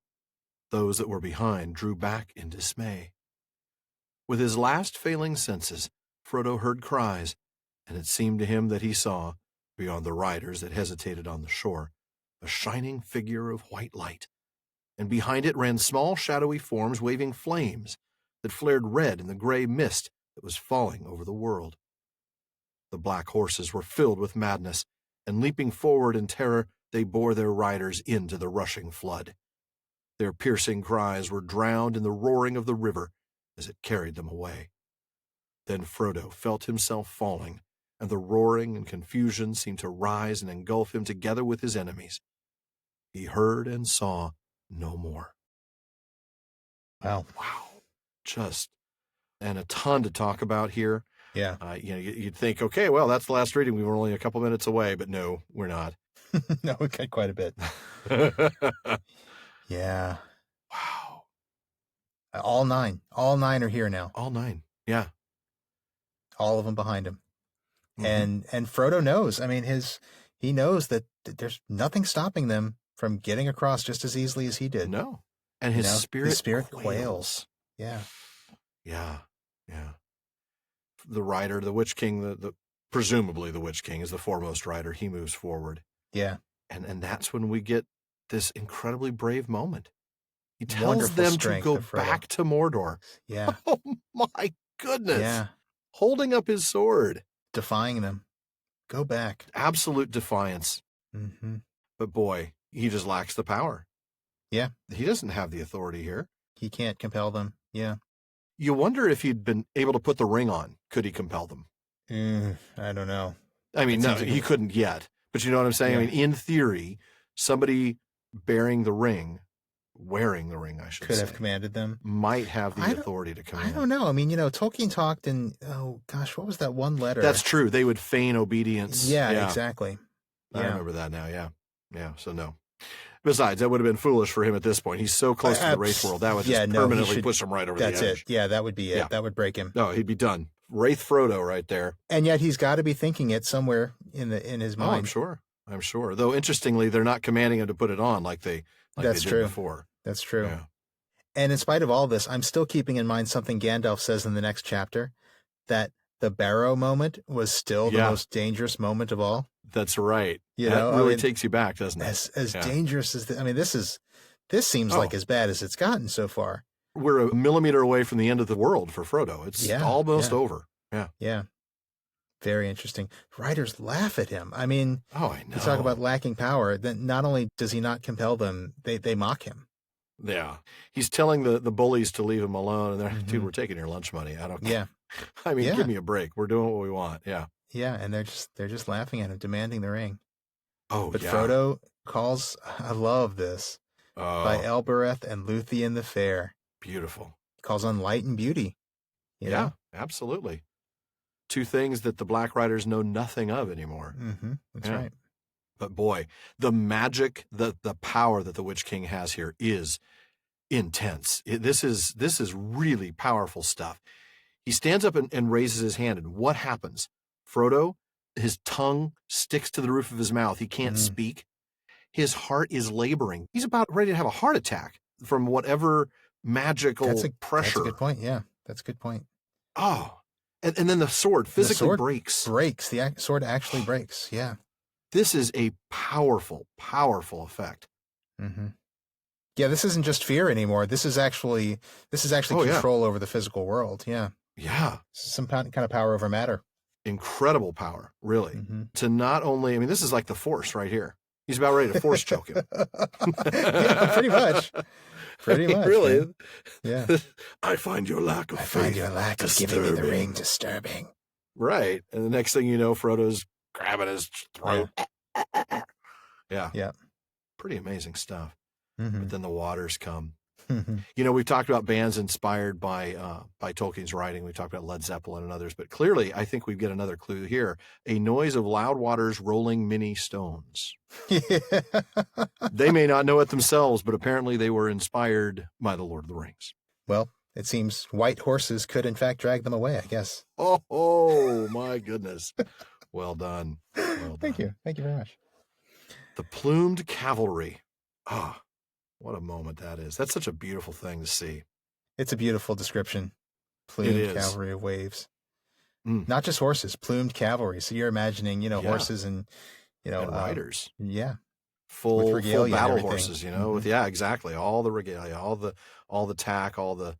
Those that were behind drew back in dismay. With his last failing senses, Frodo heard cries, and it seemed to him that he saw, beyond the riders that hesitated on the shore, a shining figure of white light, and behind it ran small shadowy forms waving flames that flared red in the gray mist that was falling over the world. The black horses were filled with madness, and leaping forward in terror, they bore their riders into the rushing flood. Their piercing cries were drowned in the roaring of the river as it carried them away. Then Frodo felt himself falling, and the roaring and confusion seemed to rise and engulf him together with his enemies. He heard and saw no more. Wow. Just, and a ton to talk about here. Yeah. You'd think, okay, well, that's the last reading. We were only a couple minutes away, but no, we're not. No, we got quite a bit. Yeah. Wow. All 9 are here now. All 9. Yeah. All of them behind him. Mm-hmm. And Frodo knows. I mean, he knows that there's nothing stopping them from getting across just as easily as he did. No. And his spirit quails. Yeah. Yeah. Yeah. The rider, the Witch King, presumably the Witch King is the foremost rider. He moves forward. Yeah. And that's when we get this incredibly brave moment. He tells them to go back to Mordor. Yeah. Oh my goodness. Yeah. Holding up his sword. Defying them. Go back. Absolute defiance. Mm-hmm. But boy, he just lacks the power. Yeah. He doesn't have the authority here. He can't compel them. Yeah. You wonder if he'd been able to put the ring on. Could he compel them? I don't know. I mean, no, he couldn't yet. But you know what I'm saying? Yeah. I mean, in theory, somebody wearing the ring, I should say. Could have commanded them. Might have the authority to command. I don't know. I mean, Tolkien talked in, what was that one letter? That's true. They would feign obedience. Yeah. Exactly. I remember that now, yeah. Yeah, so no. Besides, that would have been foolish for him at this point. He's so close to the Wraith world. That would just permanently push him right over the edge. That's it. Yeah, that would be it. Yeah. That would break him. No, he'd be done. Wraith Frodo right there. And yet he's got to be thinking it somewhere in his mind. Oh, I'm sure. Though, interestingly, they're not commanding him to put it on like they did before. That's true. Yeah. And in spite of all this, I'm still keeping in mind something Gandalf says in the next chapter, that the Barrow moment was still the most dangerous moment of all. That's right. That really takes you back, doesn't it? As dangerous as this seems like as bad as it's gotten so far. We're a millimeter away from the end of the world for Frodo. It's almost over. Yeah. Yeah. Very interesting. Writers laugh at him. I mean, I know. You talk about lacking power. Then not only does he not compel them, they mock him. Yeah. He's telling the bullies to leave him alone. And they're, dude, we're taking your lunch money. I don't care. Yeah. I mean, give me a break. We're doing what we want. Yeah. Yeah. And they're just laughing at him, demanding the ring. Oh, but Frodo calls, I love this, by Elbereth and Luthien the Fair. Beautiful. Calls on light and beauty. You know? Absolutely. 2 things that the Black Riders know nothing of anymore. Mm-hmm. That's right. But boy, the magic, the power that the Witch King has here is intense. This is really powerful stuff. He stands up and raises his hand, and what happens? Frodo His tongue sticks to the roof of his mouth. He can't speak. His heart is laboring. He's about ready to have a heart attack from whatever magical pressure. That's a good point. Yeah, that's a good point. Oh, and then the sword physically breaks. The sword actually breaks. Yeah. This is a powerful, powerful effect. Mm-hmm. Yeah, this isn't just fear anymore. This is actually control over the physical world. Yeah. Yeah. Some kind of power over matter. Incredible power, really. To not only, I mean, this is like the Force right here. He's about ready to force choke him. Yeah, pretty much. Pretty much. Really? Man. Yeah. I find your lack of faith giving me the ring disturbing. Right. And the next thing you know, Frodo's grabbing his throat. Yeah. Yeah. Pretty amazing stuff. But then the waters come. You know, we've talked about bands inspired by Tolkien's writing. We talked about Led Zeppelin and others, but clearly I think we get another clue here. A noise of loud waters rolling many stones. They may not know it themselves, but apparently they were inspired by the Lord of the Rings. Well, it seems white horses could in fact drag them away, I guess. Oh my goodness. Well done. Well done. Thank you. Thank you very much. The plumed cavalry. Ah. What a moment that is. That's such a beautiful thing to see. It's a beautiful description. Plumed cavalry of waves. Not just horses, plumed cavalry. So you're imagining, horses and, and riders. Yeah. Full battle horses, with, exactly. All the regalia, all the tack, all the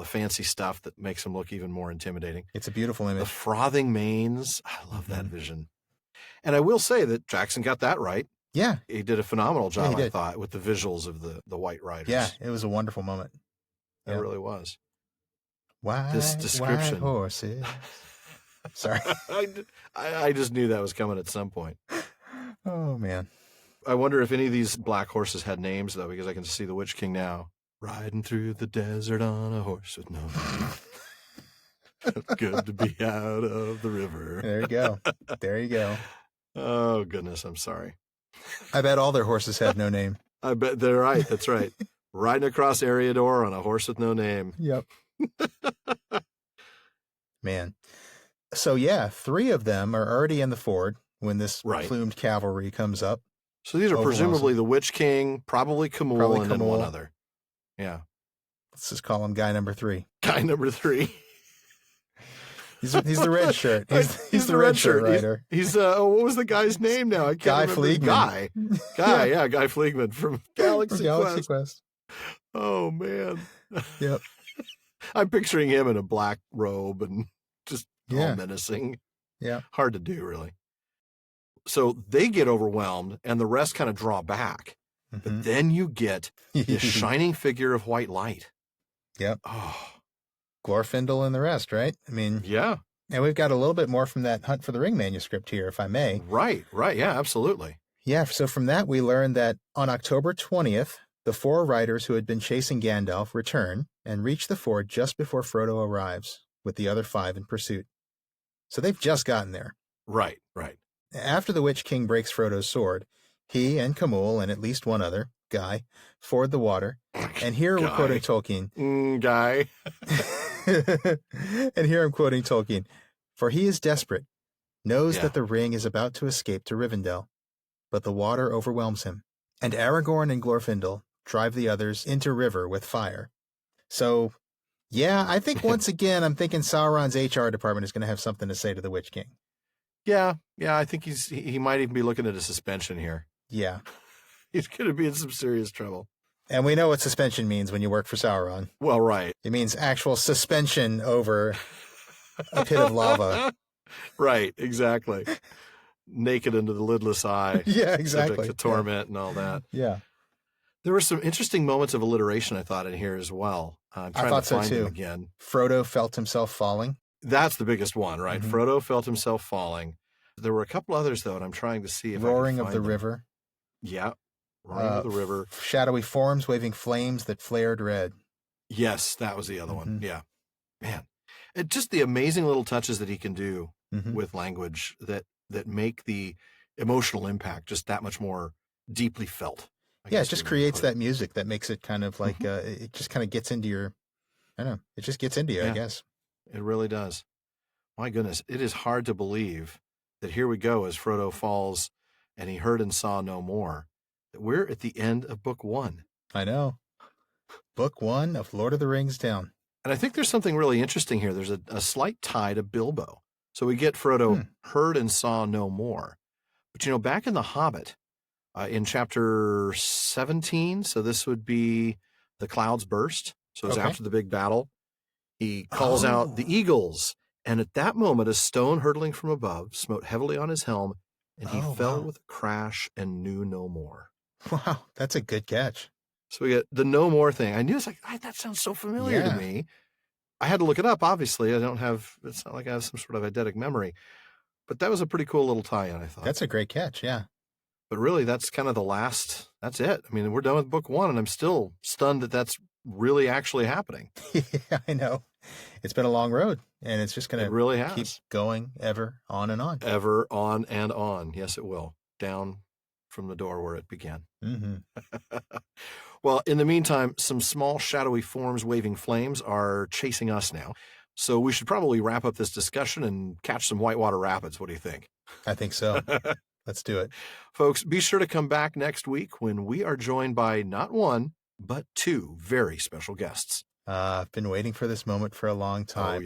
fancy stuff that makes them look even more intimidating. It's a beautiful image. The frothing manes. I love that vision. And I will say that Jackson got that right. Yeah. He did a phenomenal job, I thought, with the visuals of the White Riders. Yeah, it was a wonderful moment. It really was. This description. White horses. Sorry. I just knew that was coming at some point. Oh, man. I wonder if any of these black horses had names, though, because I can see the Witch King now. Riding through the desert on a horse with no name. Good to be out of the river. There you go. There you go. Oh, goodness. I'm sorry. I bet all their horses have no name. I bet they're right. That's right. Riding across Eriador on a horse with no name. Yep. Man. So, 3 of them are already in the ford when this plumed cavalry comes up. So these are presumably the Witch King, probably Camul, and then one other. Yeah. Let's just call him guy number 3. Guy number 3. He's the red shirt. He's the red shirt rider. He's what was the guy's name now? I can't remember. Fleegman. Guy Fleegman from Galaxy Quest. Oh man. Yep. I'm picturing him in a black robe and just all menacing. Yeah. Hard to do, really. So they get overwhelmed and the rest kind of draw back. But then you get this shining figure of white light. Yep. Oh. Glorfindel and the rest, right? I mean, yeah. And we've got a little bit more from that Hunt for the Ring manuscript here, if I may. Right. Yeah, absolutely. Yeah, so from that we learned that on October 20th, the 4 riders who had been chasing Gandalf return and reach the ford just before Frodo arrives, with the other 5 in pursuit. So they've just gotten there. Right. After the Witch King breaks Frodo's sword, he and Camul and at least one other, Guy, ford the water. And here we're quoting Tolkien. Guy. And here I'm quoting Tolkien. For he is desperate, knows that the ring is about to escape to Rivendell, but the water overwhelms him. And Aragorn and Glorfindel drive the others into river with fire. So, I think once again, I'm thinking Sauron's HR department is going to have something to say to the Witch King. Yeah, I think he might even be looking at a suspension here. Yeah. He's going to be in some serious trouble. And we know what suspension means when you work for Sauron. Well, right. It means actual suspension over a pit of lava. Right, exactly. Naked into the lidless eye. Yeah, exactly. Subject to torment and all that. Yeah. There were some interesting moments of alliteration, I thought, in here as well. I'm trying to find them again. Frodo felt himself falling. That's the biggest one, right? Frodo felt himself falling. There were a couple others, though, and I'm trying to see if Roaring I can of the them. river. Yeah. Roaring of the river. Shadowy forms waving flames that flared red. Yes, that was the other one. Yeah. Man. And just the amazing little touches that he can do with language that make the emotional impact just that much more deeply felt. It just creates that music that makes it kind of like, it just kind of gets into your, I don't know, it just gets into you, I guess. It really does. My goodness, it is hard to believe that here we go as Frodo falls and he heard and saw no more, that we're at the end of book 1. I know. Book 1 of Lord of the Rings down. And I think there's something really interesting here. There's a slight tie to Bilbo. So we get Frodo heard and saw no more. But, back in The Hobbit, in chapter 17, so this would be the clouds burst. So it's after the big battle. He calls out the eagles. And at that moment, a stone hurtling from above smote heavily on his helm, and he fell with a crash and knew no more. Wow, that's a good catch. So we get the no more thing. I knew, it's like, that sounds so familiar to me. I had to look it up, obviously. It's not like I have some sort of eidetic memory. But that was a pretty cool little tie-in, I thought. That's a great catch, yeah. But really, that's kind of that's it. I mean, we're done with book 1, and I'm still stunned that that's really actually happening. Yeah, I know. It's been a long road, and it's just going to really keep going ever on and on. Ever on and on. Yes, it will. Down from the door where it began. Mm-hmm. Well, in the meantime, some small shadowy forms waving flames are chasing us now. So we should probably wrap up this discussion and catch some whitewater rapids. What do you think? I think so. Let's do it. Folks, be sure to come back next week when we are joined by not one, but 2 very special guests. I've been waiting for this moment for a long time.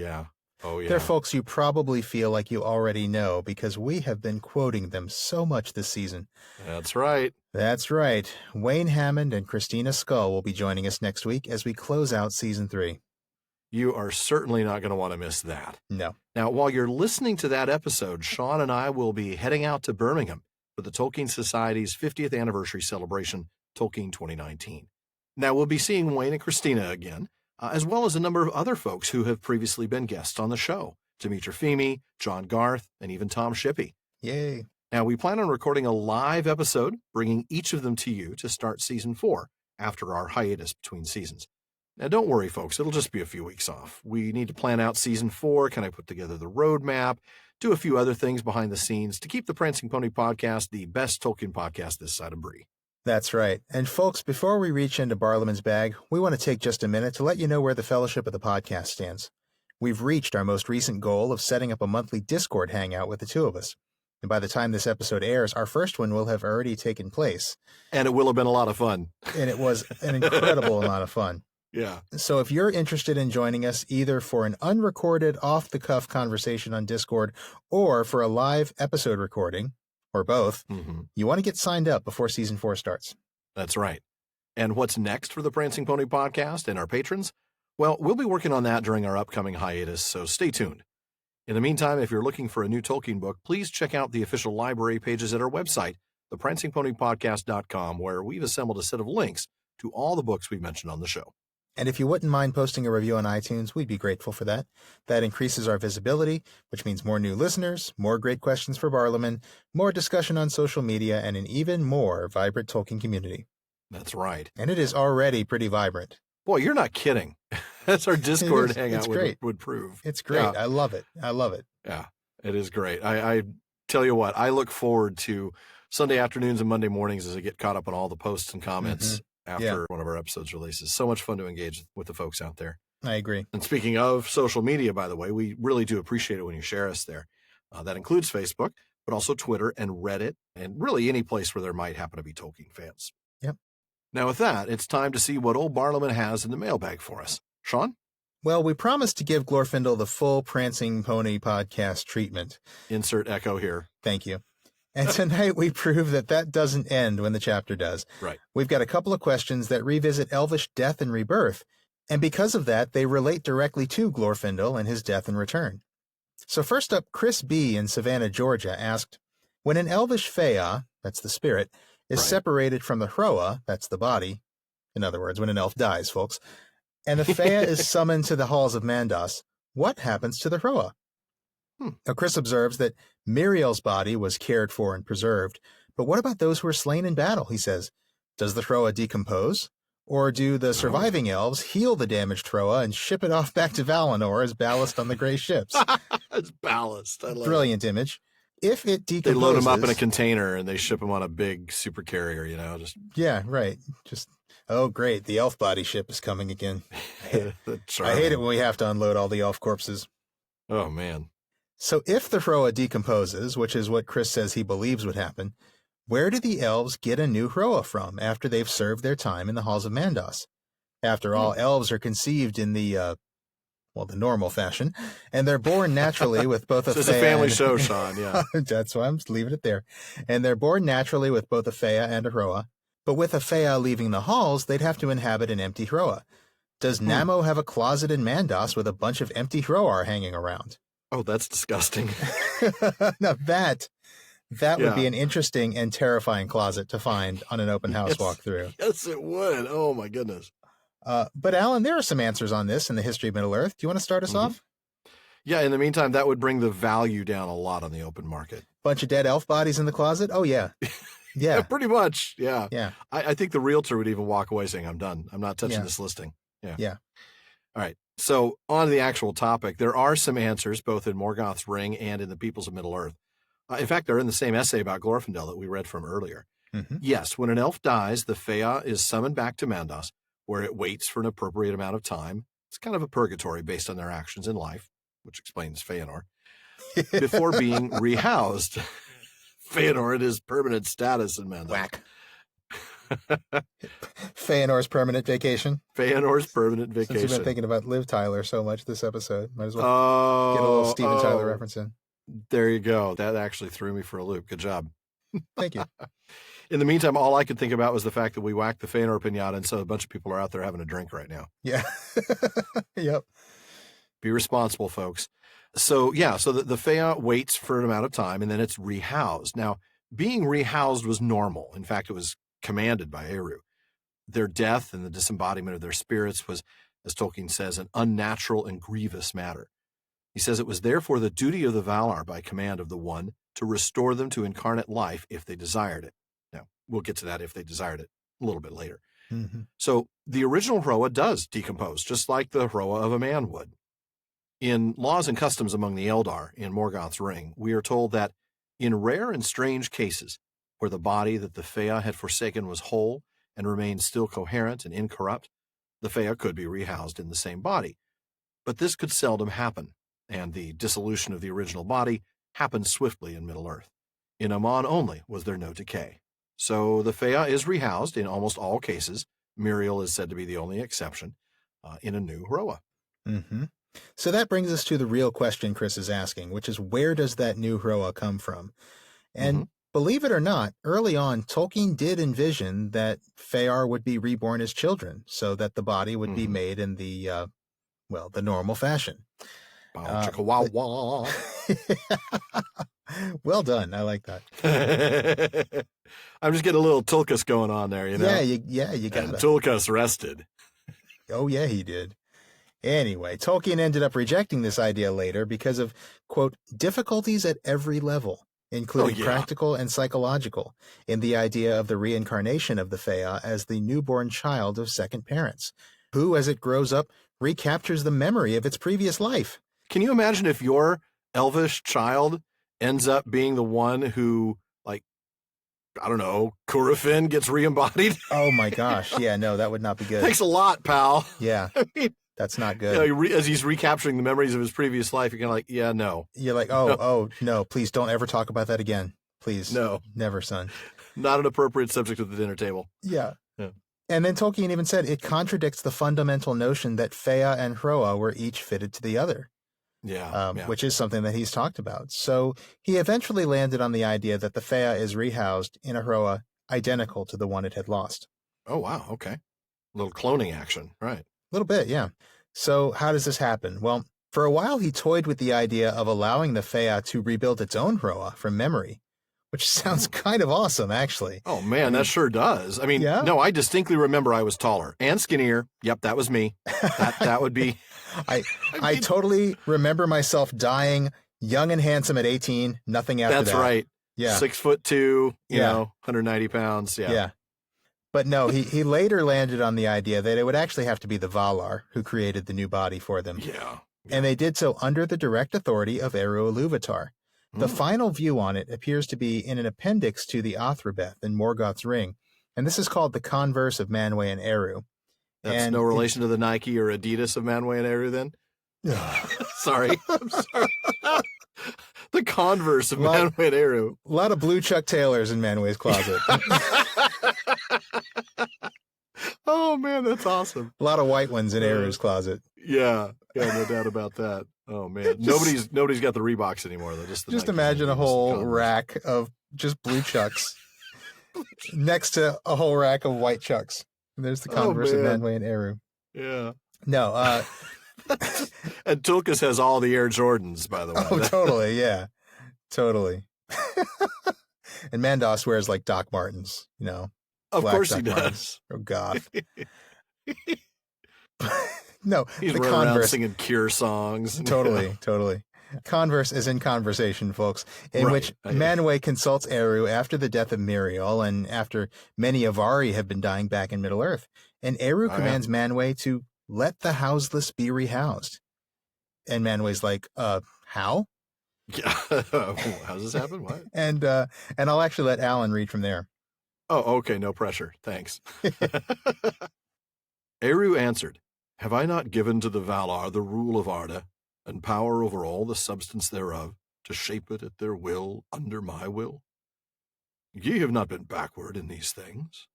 Oh, yeah. They're folks you probably feel like you already know because we have been quoting them so much this season. That's right. That's right. Wayne Hammond and Christina Scull will be joining us next week as we close out Season 3. You are certainly not going to want to miss that. No. Now, while you're listening to that episode, Sean and I will be heading out to Birmingham for the Tolkien Society's 50th anniversary celebration, Tolkien 2019. Now, we'll be seeing Wayne and Christina again, as well as a number of other folks who have previously been guests on the show, Dimitri Fimi, John Garth, and even Tom Shippey. Yay. Now, we plan on recording a live episode, bringing each of them to you to start Season 4 after our hiatus between seasons. Now, don't worry, folks. It'll just be a few weeks off. We need to plan out Season 4. Can I put together the roadmap? Do a few other things behind the scenes to keep the Prancing Pony podcast the best Tolkien podcast this side of Bree. That's right. And folks, before we reach into Barliman's bag, we want to take just a minute to let you know where the Fellowship of the Podcast stands. We've reached our most recent goal of setting up a monthly Discord hangout with the 2 of us. And by the time this episode airs, our first one will have already taken place. And it will have been a lot of fun. And it was an incredible amount of fun. Yeah. So if you're interested in joining us either for an unrecorded off-the-cuff conversation on Discord or for a live episode recording, or both, you want to get signed up before Season 4 starts. That's right. And what's next for the Prancing Pony podcast and our patrons? Well, we'll be working on that during our upcoming hiatus, so stay tuned. In the meantime, if you're looking for a new Tolkien book, please check out the official library pages at our website, theprancingponypodcast.com, where we've assembled a set of links to all the books we mentioned on the show. And if you wouldn't mind posting a review on iTunes, we'd be grateful for that. That increases our visibility, which means more new listeners, more great questions for Barliman, more discussion on social media, and an even more vibrant Tolkien community. That's right. And it is already pretty vibrant. Boy, you're not kidding. That's our Discord hangout would prove. It's great. Yeah. I love it. Yeah, it is great. I tell you what, I look forward to Sunday afternoons and Monday mornings as I get caught up on all the posts and comments after one of our episodes releases. So much fun to engage with the folks out there. I agree. And speaking of social media, by the way, we really do appreciate it when you share us there. That includes Facebook, but also Twitter and Reddit, and really any place where there might happen to be Tolkien fans. Yep. Now with that, it's time to see what old Barliman has in the mailbag for us. Sean? Well, we promised to give Glorfindel the full Prancing Pony podcast treatment. Insert echo here. Thank you. And tonight we prove that doesn't end when the chapter does. Right. We've got a couple of questions that revisit Elvish death and rebirth, and because of that, they relate directly to Glorfindel and his death and return. So first up, Chris B. in Savannah, Georgia asked, when an Elvish Fea, that's the spirit, is separated from the Hroa, that's the body, in other words, when an elf dies, folks, and the Fea is summoned to the halls of Mandos, what happens to the Hroa? Now, Chris observes that Miriel's body was cared for and preserved, but what about those who were slain in battle, he says? Does the Hroa decompose? Or do the surviving elves heal the damaged Hroa and ship it off back to Valinor as ballast on the gray ships? It's ballast. I love Brilliant image. If it decomposes... They load them up in a container and they ship them on a big supercarrier, Yeah, right. Oh, great. The elf body ship is coming again. I hate it when we have to unload all the elf corpses. Oh, man. So if the Hroa decomposes, which is what Chris says he believes would happen, where do the elves get a new Hroa from after they've served their time in the halls of Mandos? After all, elves are conceived in the normal fashion, and they're born naturally with both a This is Fea a family and... show, Sean, yeah. That's why I'm leaving it there. And they're born naturally with both a Fea and a Hroa, but with a Fea leaving the halls, they'd have to inhabit an empty Hroa. Does Namo have a closet in Mandos with a bunch of empty Hroar hanging around? Oh, that's disgusting. Now that would be an interesting and terrifying closet to find on an open house walkthrough. Yes, it would. Oh, my goodness. But Alan, there are some answers on this in the history of Middle-earth. Do you want to start us off? Yeah, in the meantime, that would bring the value down a lot on the open market. Bunch of dead elf bodies in the closet? Oh, yeah. Yeah. Pretty much, yeah. Yeah. I think the realtor would even walk away saying, I'm done. I'm not touching this listing. Yeah. All right. So on to the actual topic, there are some answers both in Morgoth's Ring and in the Peoples of Middle-earth. In fact, they're in the same essay about Glorfindel that we read from earlier. Yes, when an elf dies, the Fea is summoned back to Mandos, where it waits for an appropriate amount of time. It's kind of a purgatory based on their actions in life, which explains Feanor, before being rehoused. Feanor and his permanent status in Mandos. Whack. Feanor's permanent vacation. Feanor's permanent vacation. Since you've been thinking about Liv Tyler so much this episode, might as well get a little Steven Tyler reference in. There you go. That actually threw me for a loop. Good job. Thank you. In the meantime, all I could think about was the fact that we whacked the Feanor pinata, and so a bunch of people are out there having a drink right now. Yeah. Yep. Be responsible, folks. So the Fea waits for an amount of time, and then it's rehoused. Now, being rehoused was normal. In fact, it was commanded by Eru. Their death and the disembodiment of their spirits was, as Tolkien says, an unnatural and grievous matter. He says it was therefore the duty of the Valar by command of the One to restore them to incarnate life if they desired it. Now, we'll get to that if they desired it a little bit later. So the original Hroa does decompose, just like the Hroa of a man would. In Laws and Customs Among the Eldar in Morgoth's Ring, we are told that in rare and strange cases, where the body that the Fea had forsaken was whole and remained still coherent and incorrupt, the Fea could be rehoused in the same body. But this could seldom happen, and the dissolution of the original body happened swiftly in Middle-earth. In Aman only was there no decay. So the Fea is rehoused in almost all cases. Muriel is said to be the only exception, in a new Hroa. So that brings us to the real question Chris is asking, which is where does that new Hroa come from? And believe it or not, early on, Tolkien did envision that Fear would be reborn as children, so that the body would be made in the normal fashion. Wow. Well done. I like that. I'm just getting a little Tulkas going on there, you know? You got it. Tulkas rested. Oh, yeah, he did. Anyway, Tolkien ended up rejecting this idea later because of, quote, difficulties at every level, including practical and psychological, in the idea of the reincarnation of the Fea as the newborn child of second parents, who, as it grows up, recaptures the memory of its previous life. Can you imagine if your Elvish child ends up being the one who, Curufin gets re-embodied? Oh, my gosh. Yeah, no, that would not be good. Thanks a lot, pal. Yeah. I mean, that's not good. As he's recapturing the memories of his previous life, you're kind of like, yeah, no. You're like, no, please don't ever talk about that again. Please. No. Never, son. Not an appropriate subject at the dinner table. Yeah. And then Tolkien even said it contradicts the fundamental notion that Fea and Hroa were each fitted to the other. Which is something that he's talked about. So he eventually landed on the idea that the Fea is rehoused in a Hroa identical to the one it had lost. Oh, wow. Okay. A little cloning action. Right. A little bit, yeah. So how does this happen? Well, for a while he toyed with the idea of allowing the Fea to rebuild its own Hroa from memory, which sounds kind of awesome, actually. Oh, man, that sure does. I mean, no, I distinctly remember I was taller and skinnier. Yep, that was me. That would be... I totally remember myself dying young and handsome at 18, nothing after that. That's right. Yeah. 6'2", you know, 190 pounds. Yeah. But no, he later landed on the idea that it would actually have to be the Valar who created the new body for them. Yeah. And they did so under the direct authority of Eru Ilúvatar. The final view on it appears to be in an appendix to the Athrobeth in Morgoth's Ring, and this is called the Converse of Manwë and Eru. That's no relation to the Nike or Adidas of Manwë and Eru, then? Sorry. I'm sorry. The converse of Lot- Manwë and Eru. A lot of blue Chuck Taylors in Manwë's closet. Oh, man, that's awesome. A lot of white ones in Eru's closet. Yeah, no doubt about that. Oh, man. Nobody's got the Reeboks anymore, though. Just imagine a whole rack of just blue Chucks next to a whole rack of white Chucks. There's the converse of Manwë and Eru. Yeah. No. And Tulkas has all the Air Jordans, by the way. Oh, totally. Yeah. Totally. And Mandos wears like Doc Martens, Of course Doc he does. Martens. Oh, God. No, He's the running around Converse. singing Cure songs. Totally. Converse is in conversation, folks, in which Manwë consults Eru after the death of Miriel and after many Avari have been dying back in Middle-earth. And Eru commands Manwë to let the houseless be rehoused. And Manwë's like, how? Yeah. How's this happen? What? And I'll actually let Alan read from there. Oh, okay. No pressure. Thanks. Eru answered, "Have I not given to the Valar the rule of Arda, and power over all the substance thereof, to shape it at their will under my will? Ye have not been backward in these things.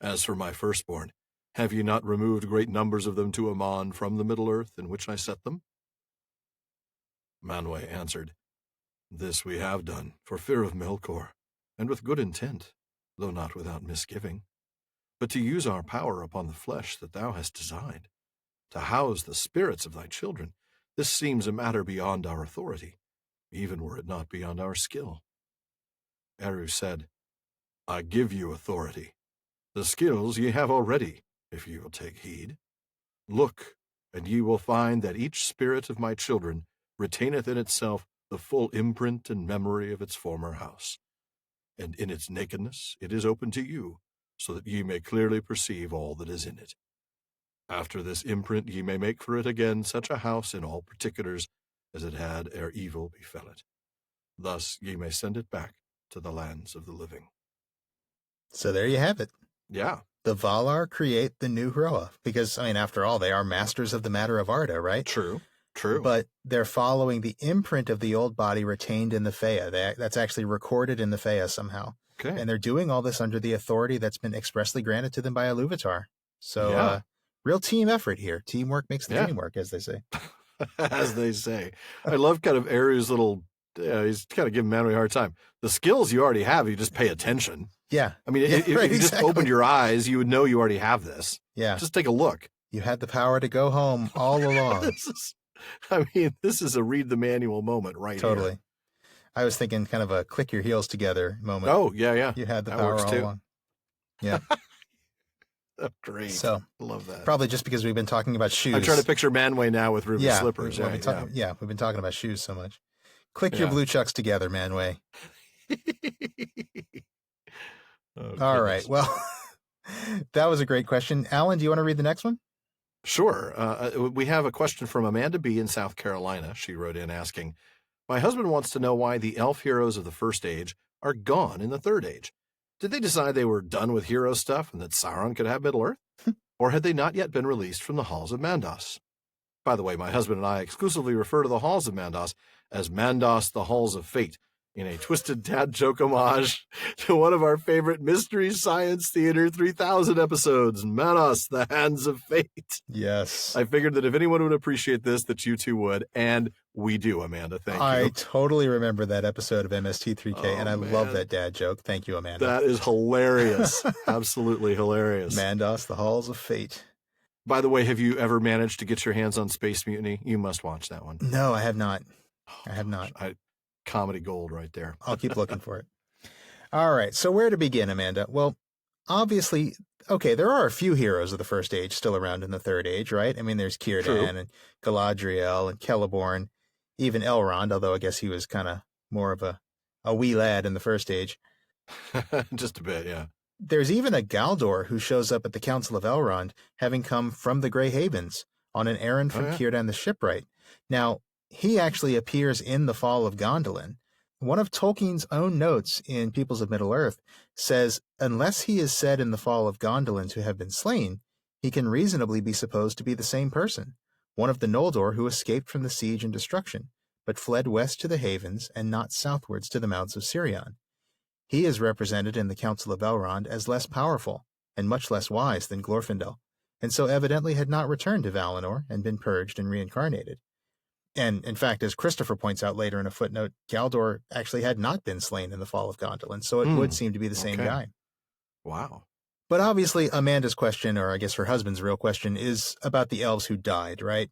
As for my firstborn, have ye not removed great numbers of them to Aman from the Middle-earth in which I set them?" Manwë answered, "This we have done, for fear of Melkor, and with good intent, though not without misgiving, but to use our power upon the flesh that thou hast designed, to house the spirits of thy children. This seems a matter beyond our authority, even were it not beyond our skill." Eru said, "I give you authority. The skills ye have already, if ye will take heed. Look, and ye will find that each spirit of my children retaineth in itself the full imprint and memory of its former house, and in its nakedness it is open to you, so that ye may clearly perceive all that is in it. After this imprint ye may make for it again such a house in all particulars as it had ere evil befell it. Thus ye may send it back to the lands of the living." So there you have it. Yeah. The Valar create the new Hroa, because, after all, they are masters of the matter of Arda, right? True. But they're following the imprint of the old body retained in the Fëa. That's actually recorded in the Fëa somehow. Okay. And they're doing all this under the authority that's been expressly granted to them by Iluvatar. So, real team effort here. Teamwork makes the dream work, as they say. As they say. I love kind of Eru's little, he's kind of giving Manwë a hard time. The skills you already have, you just pay attention. Yeah. If you just opened your eyes, you would know you already have this. Yeah. Just take a look. You had the power to go home all along. This is a read the manual moment right here. Totally. I was thinking kind of a click your heels together moment. Oh, yeah. You had the that power works all too. along. Yeah. Oh, great. So, love that. Probably just because we've been talking about shoes. I'm trying to picture Manwë now with ruby slippers. We've been talking about shoes so much. Click your blue Chucks together, Manwë. All right. Well, that was a great question. Alan, do you want to read the next one? Sure. We have a question from Amanda B. in South Carolina. She wrote in asking, "My husband wants to know why the elf heroes of the First Age are gone in the Third Age. Did they decide they were done with hero stuff and that Sauron could have Middle-earth? Or had they not yet been released from the halls of Mandos?" By the way, my husband and I exclusively refer to the halls of Mandos as Mandos the Halls of Fate, in a twisted dad joke homage to one of our favorite Mystery Science Theater 3000 episodes, Manos, the Hands of Fate. Yes. I figured that if anyone would appreciate this, that you two would, and we do, Amanda. Thank you. I totally remember that episode of MST3K, and I love that dad joke. Thank you, Amanda. That is hilarious. Absolutely hilarious. Mandos, the Halls of Fate. By the way, have you ever managed to get your hands on Space Mutiny? You must watch that one. No, I have not. I have not. Comedy gold right there. I'll keep looking for it. All right. So where to begin, Amanda? Well, obviously, okay, there are a few heroes of the First Age still around in the Third Age, right? There's Círdan and Galadriel and Celeborn, even Elrond, although I guess he was kind of more of a wee lad in the First Age. Just a bit, yeah. There's even a Galdor who shows up at the Council of Elrond, having come from the Grey Havens on an errand from Círdan the Shipwright. Now, he actually appears in the Fall of Gondolin. One of Tolkien's own notes in Peoples of Middle-earth says, unless he is said in the Fall of Gondolin to have been slain, he can reasonably be supposed to be the same person, one of the Noldor who escaped from the siege and destruction, but fled west to the havens and not southwards to the mouths of Sirion. He is represented in the Council of Elrond as less powerful and much less wise than Glorfindel, and so evidently had not returned to Valinor and been purged and reincarnated. And, in fact, as Christopher points out later in a footnote, Galdor actually had not been slain in the fall of Gondolin, so it would seem to be the same guy. Wow. But obviously, Amanda's question, or I guess her husband's real question, is about the elves who died, right?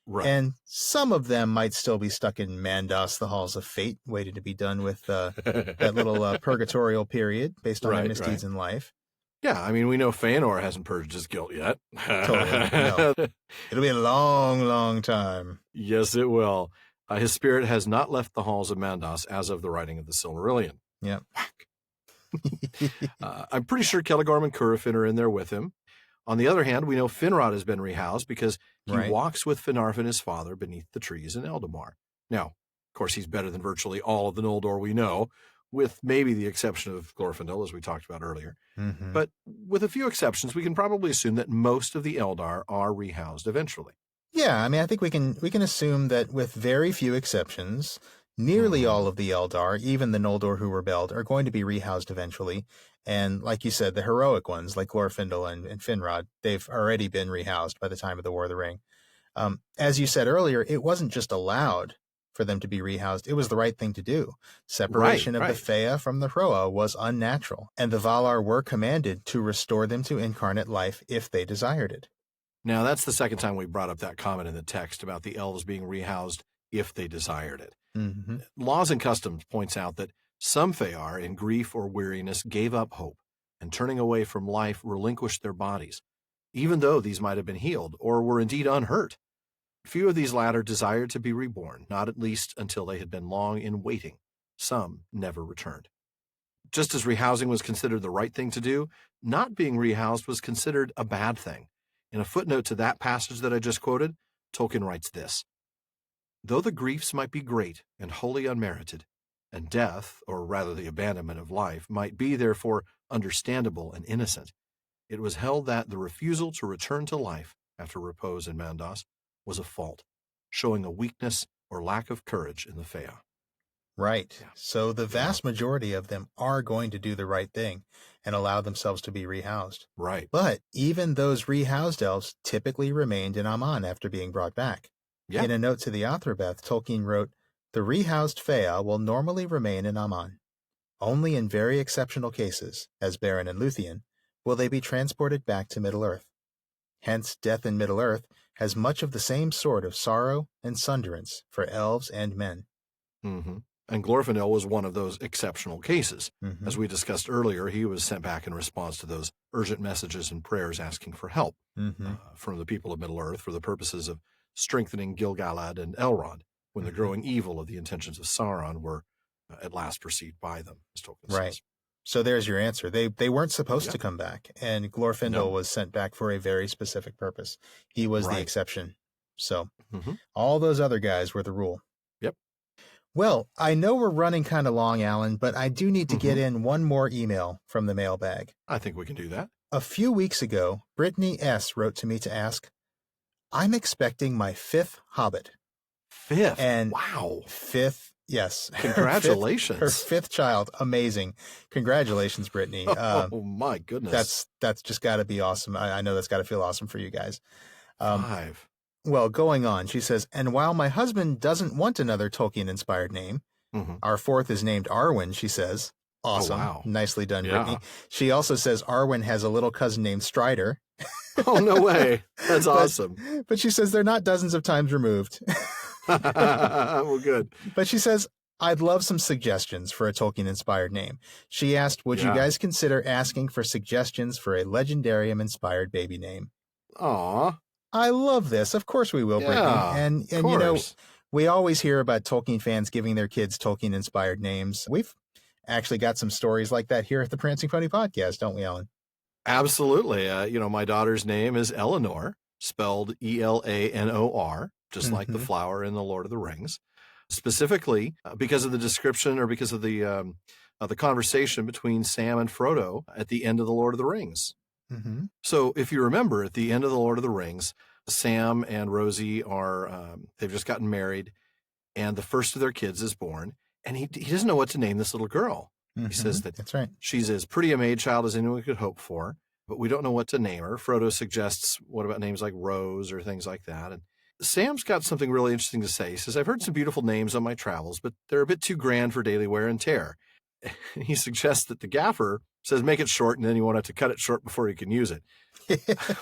Right. And some of them might still be stuck in Mandos, the Halls of Fate, waiting to be done with that little purgatorial period based on their misdeeds in life. Yeah, I mean, we know Feanor hasn't purged his guilt yet. Totally. No. It'll be a long, long time. Yes, it will. His spirit has not left the halls of Mandos as of the writing of the Silmarillion. Yeah. I'm pretty sure Celegorm and Curufin are in there with him. On the other hand, we know Finrod has been rehoused because he walks with Finarfin, his father, beneath the trees in Eldamar. Now, of course, he's better than virtually all of the Noldor we know, with maybe the exception of Glorfindel, as we talked about earlier. Mm-hmm. But with a few exceptions, we can probably assume that most of the Eldar are rehoused eventually. Yeah, I mean, I think we can assume that with very few exceptions, nearly all of the Eldar, even the Noldor who rebelled, are going to be rehoused eventually. And like you said, the heroic ones, like Glorfindel and Finrod, they've already been rehoused by the time of the War of the Ring. As you said earlier, it wasn't just allowed for them to be rehoused. It was the right thing to do. Separation of the Fea from the Hroa was unnatural, and the Valar were commanded to restore them to incarnate life if they desired it. Now, that's the second time we brought up that comment in the text about the elves being rehoused if they desired it. Mm-hmm. Laws and Customs points out that some Fear, in grief or weariness, gave up hope, and turning away from life, relinquished their bodies, even though these might have been healed or were indeed unhurt. Few of these latter desired to be reborn, not at least until they had been long in waiting. Some never returned. Just as rehousing was considered the right thing to do, not being rehoused was considered a bad thing. In a footnote to that passage that I just quoted, Tolkien writes this: "Though the griefs might be great and wholly unmerited, and death, or rather the abandonment of life, might be therefore understandable and innocent, it was held that the refusal to return to life after repose in Mandos was a fault, showing a weakness or lack of courage in the Fea." Right. Yeah. So the vast majority of them are going to do the right thing and allow themselves to be rehoused. Right. But even those rehoused elves typically remained in Aman after being brought back. Yeah. In a note to the Athrobeth, Tolkien wrote, "The rehoused Fea will normally remain in Aman. Only in very exceptional cases, as Beren and Luthien, will they be transported back to Middle-earth. Hence, death in Middle-earth has much of the same sort of sorrow and sunderance for elves and men." Mm-hmm. And Glorfindel was one of those exceptional cases. Mm-hmm. As we discussed earlier, he was sent back in response to those urgent messages and prayers asking for help from the people of Middle-earth for the purposes of strengthening Gil-galad and Elrond when the growing evil of the intentions of Sauron were at last perceived by them, as Tolkien says. So there's your answer. They weren't supposed to come back, and Glorfindel was sent back for a very specific purpose. He was the exception. So all those other guys were the rule. Yep. Well, I know we're running kind of long, Alan, but I do need to get in one more email from the mailbag. I think we can do that. A few weeks ago, Brittany S. wrote to me to ask, "I'm expecting my 5th Hobbit." 5th? And wow. 5th, yes. Congratulations. Her 5th child. Amazing. Congratulations, Brittany. Oh, my goodness. That's just got to be awesome. I know that's got to feel awesome for you guys. 5. Well, going on, she says, "And while my husband doesn't want another Tolkien-inspired name, our 4th is named Arwen," she says. Awesome. Oh, wow. Nicely done, Brittany. She also says Arwen has a little cousin named Strider. Oh, no way. That's awesome. But she says they're not dozens of times removed. Well, good. But she says, "I'd love some suggestions for a Tolkien-inspired name." She asked, would you guys consider asking for suggestions for a Legendarium-inspired baby name? Aw. I love this. Of course we will, Brittany. And you know, we always hear about Tolkien fans giving their kids Tolkien-inspired names. We've actually got some stories like that here at the Prancing Pony podcast, don't we, Alan? Absolutely. My daughter's name is Eleanor, spelled Elanor, just like the flower in The Lord of the Rings. Specifically, because of the description or because of the conversation between Sam and Frodo at the end of The Lord of the Rings. So if you remember, at the end of The Lord of the Rings, Sam and Rosie they've just gotten married, and the first of their kids is born, and he doesn't know what to name this little girl. He says that that's right. She's as pretty a maid child as anyone could hope for, but we don't know what to name her. Frodo suggests, what about names like Rose or things like that? And Sam's got something really interesting to say. He says, I've heard some beautiful names on my travels, but they're a bit too grand for daily wear and tear. He suggests that the gaffer says, make it short, and then you won't have to cut it short before you can use it.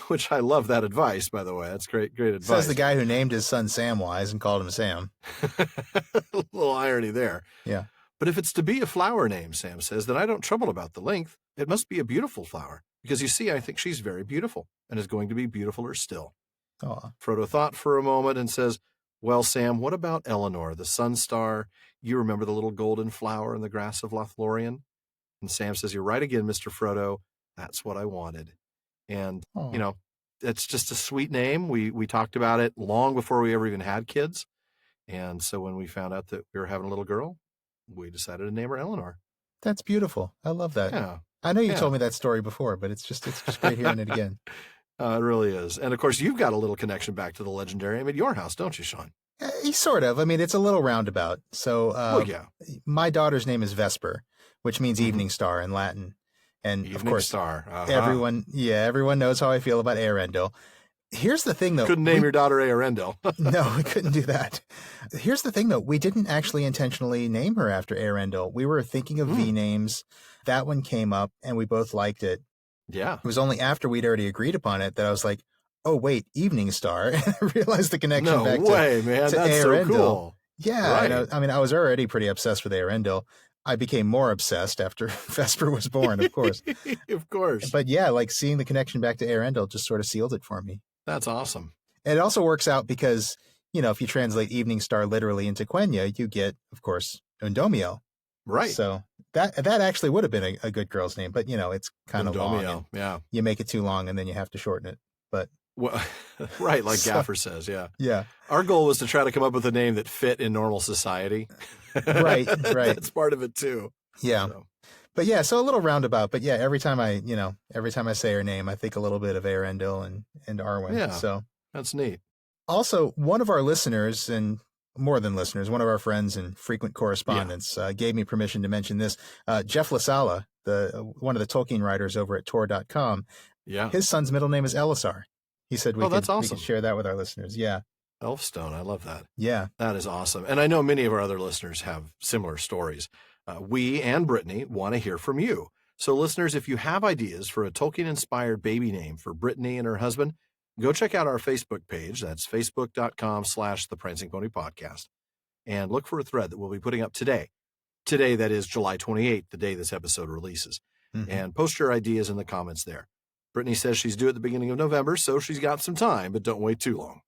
Which I love that advice, by the way. That's great advice. Says the guy who named his son Samwise and called him Sam. A little irony there. Yeah. But if it's to be a flower name, Sam says, then I don't trouble about the length. It must be a beautiful flower. Because you see, I think she's very beautiful and is going to be beautifuler still. Aww. Frodo thought for a moment and says, well, Sam, what about Eleanor, the sun star? You remember the little golden flower in the grass of Lothlorien? And Sam says, you're right again, Mr. Frodo. That's what I wanted. And, it's just a sweet name. We talked about it long before we ever even had kids. And so when we found out that we were having a little girl, we decided to name her Eleanor. That's beautiful. I love that. Yeah. I know you told me that story before, but it's just great hearing it again. It really is. And of course, you've got a little connection back to the legendary at your house, don't you, Sean? Sort of. I mean, it's a little roundabout. So my daughter's name is Vesper, which means evening star in Latin. And evening of course, star. everyone knows how I feel about Eärendil. Here's the thing, though. Couldn't name your daughter Eärendil. No, we couldn't do that. Here's the thing, though. We didn't actually intentionally name her after Eärendil. We were thinking of V names. That one came up, and we both liked it. Yeah. It was only after we'd already agreed upon it that I was like, oh, wait, Evening Star. And I realized the connection back man. That's Eärendil. So cool. Yeah. Right. I was already pretty obsessed with Eärendil. I became more obsessed after Vesper was born, of course. Of course. But yeah, like seeing the connection back to Eärendil just sort of sealed it for me. That's awesome. And it also works out because, if you translate Evening Star literally into Quenya, you get, of course, Undomio. Right. So that actually would have been a good girl's name, but, it's kind of long. Yeah. You make it too long and then you have to shorten it. But well, right, like Gaffer says, yeah. Yeah. Our goal was to try to come up with a name that fit in normal society. Right. That's part of it too. Yeah. So. But yeah, so a little roundabout. But yeah, every time I say her name, I think a little bit of Eärendil and Arwen. Yeah. So that's neat. Also, one of our listeners, and more than listeners, one of our friends and frequent correspondents gave me permission to mention this. Jeff LaSala, one of the Tolkien writers over at Tor.com. Yeah. His son's middle name is Elisar. He said we could share that with our listeners. Yeah. Elfstone. I love that. Yeah. That is awesome. And I know many of our other listeners have similar stories. We and Brittany want to hear from you. So listeners, if you have ideas for a Tolkien-inspired baby name for Brittany and her husband, go check out our Facebook page. That's facebook.com/The Prancing Pony Podcast. And look for a thread that we'll be putting up today. Today, that is July 28th, the day this episode releases. Mm-hmm. And post your ideas in the comments there. Brittany says she's due at the beginning of November, so she's got some time, but don't wait too long.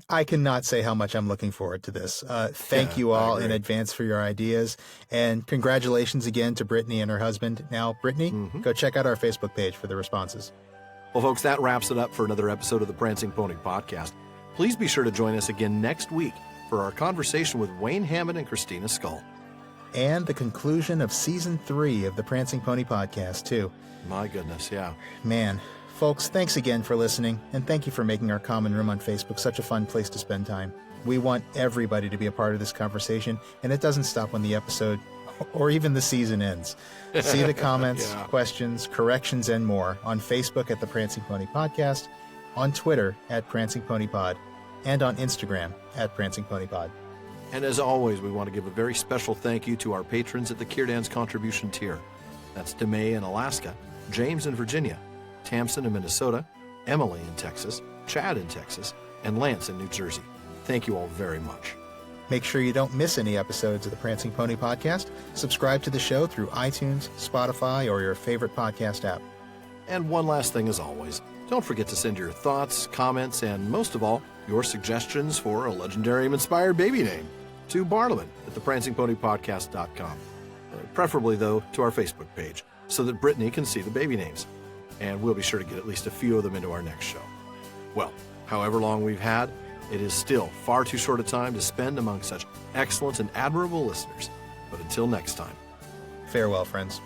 I cannot say how much I'm looking forward to this. Thank you all in advance for your ideas. And congratulations again to Brittany and her husband. Now, Brittany, go check out our Facebook page for the responses. Well, folks, that wraps it up for another episode of the Prancing Pony Podcast. Please be sure to join us again next week for our conversation with Wayne Hammond and Christina Scull. And the conclusion of Season 3 of the Prancing Pony Podcast, too. My goodness, yeah. Man, folks, thanks again for listening, and thank you for making our common room on Facebook such a fun place to spend time. We want everybody to be a part of this conversation, and it doesn't stop when the episode or even the season ends. See the comments, questions, corrections, and more on Facebook at the Prancing Pony Podcast, on Twitter at Prancing Pony Pod, and on Instagram at Prancing Pony Pod. And as always, we want to give a very special thank you to our patrons at the Kierdan's contribution tier. That's DeMay in Alaska, James in Virginia, Tamsin in Minnesota, Emily in Texas, Chad in Texas, and Lance in New Jersey. Thank you all very much. Make sure you don't miss any episodes of the Prancing Pony Podcast. Subscribe to the show through iTunes, Spotify, or your favorite podcast app. And one last thing as always, don't forget to send your thoughts, comments, and most of all, your suggestions for a legendarium-inspired baby name to Barliman at theprancingponypodcast.com. Preferably, though, to our Facebook page, so that Brittany can see the baby names. And we'll be sure to get at least a few of them into our next show. Well, however long we've had, it is still far too short a time to spend among such excellent and admirable listeners. But until next time. Farewell, friends.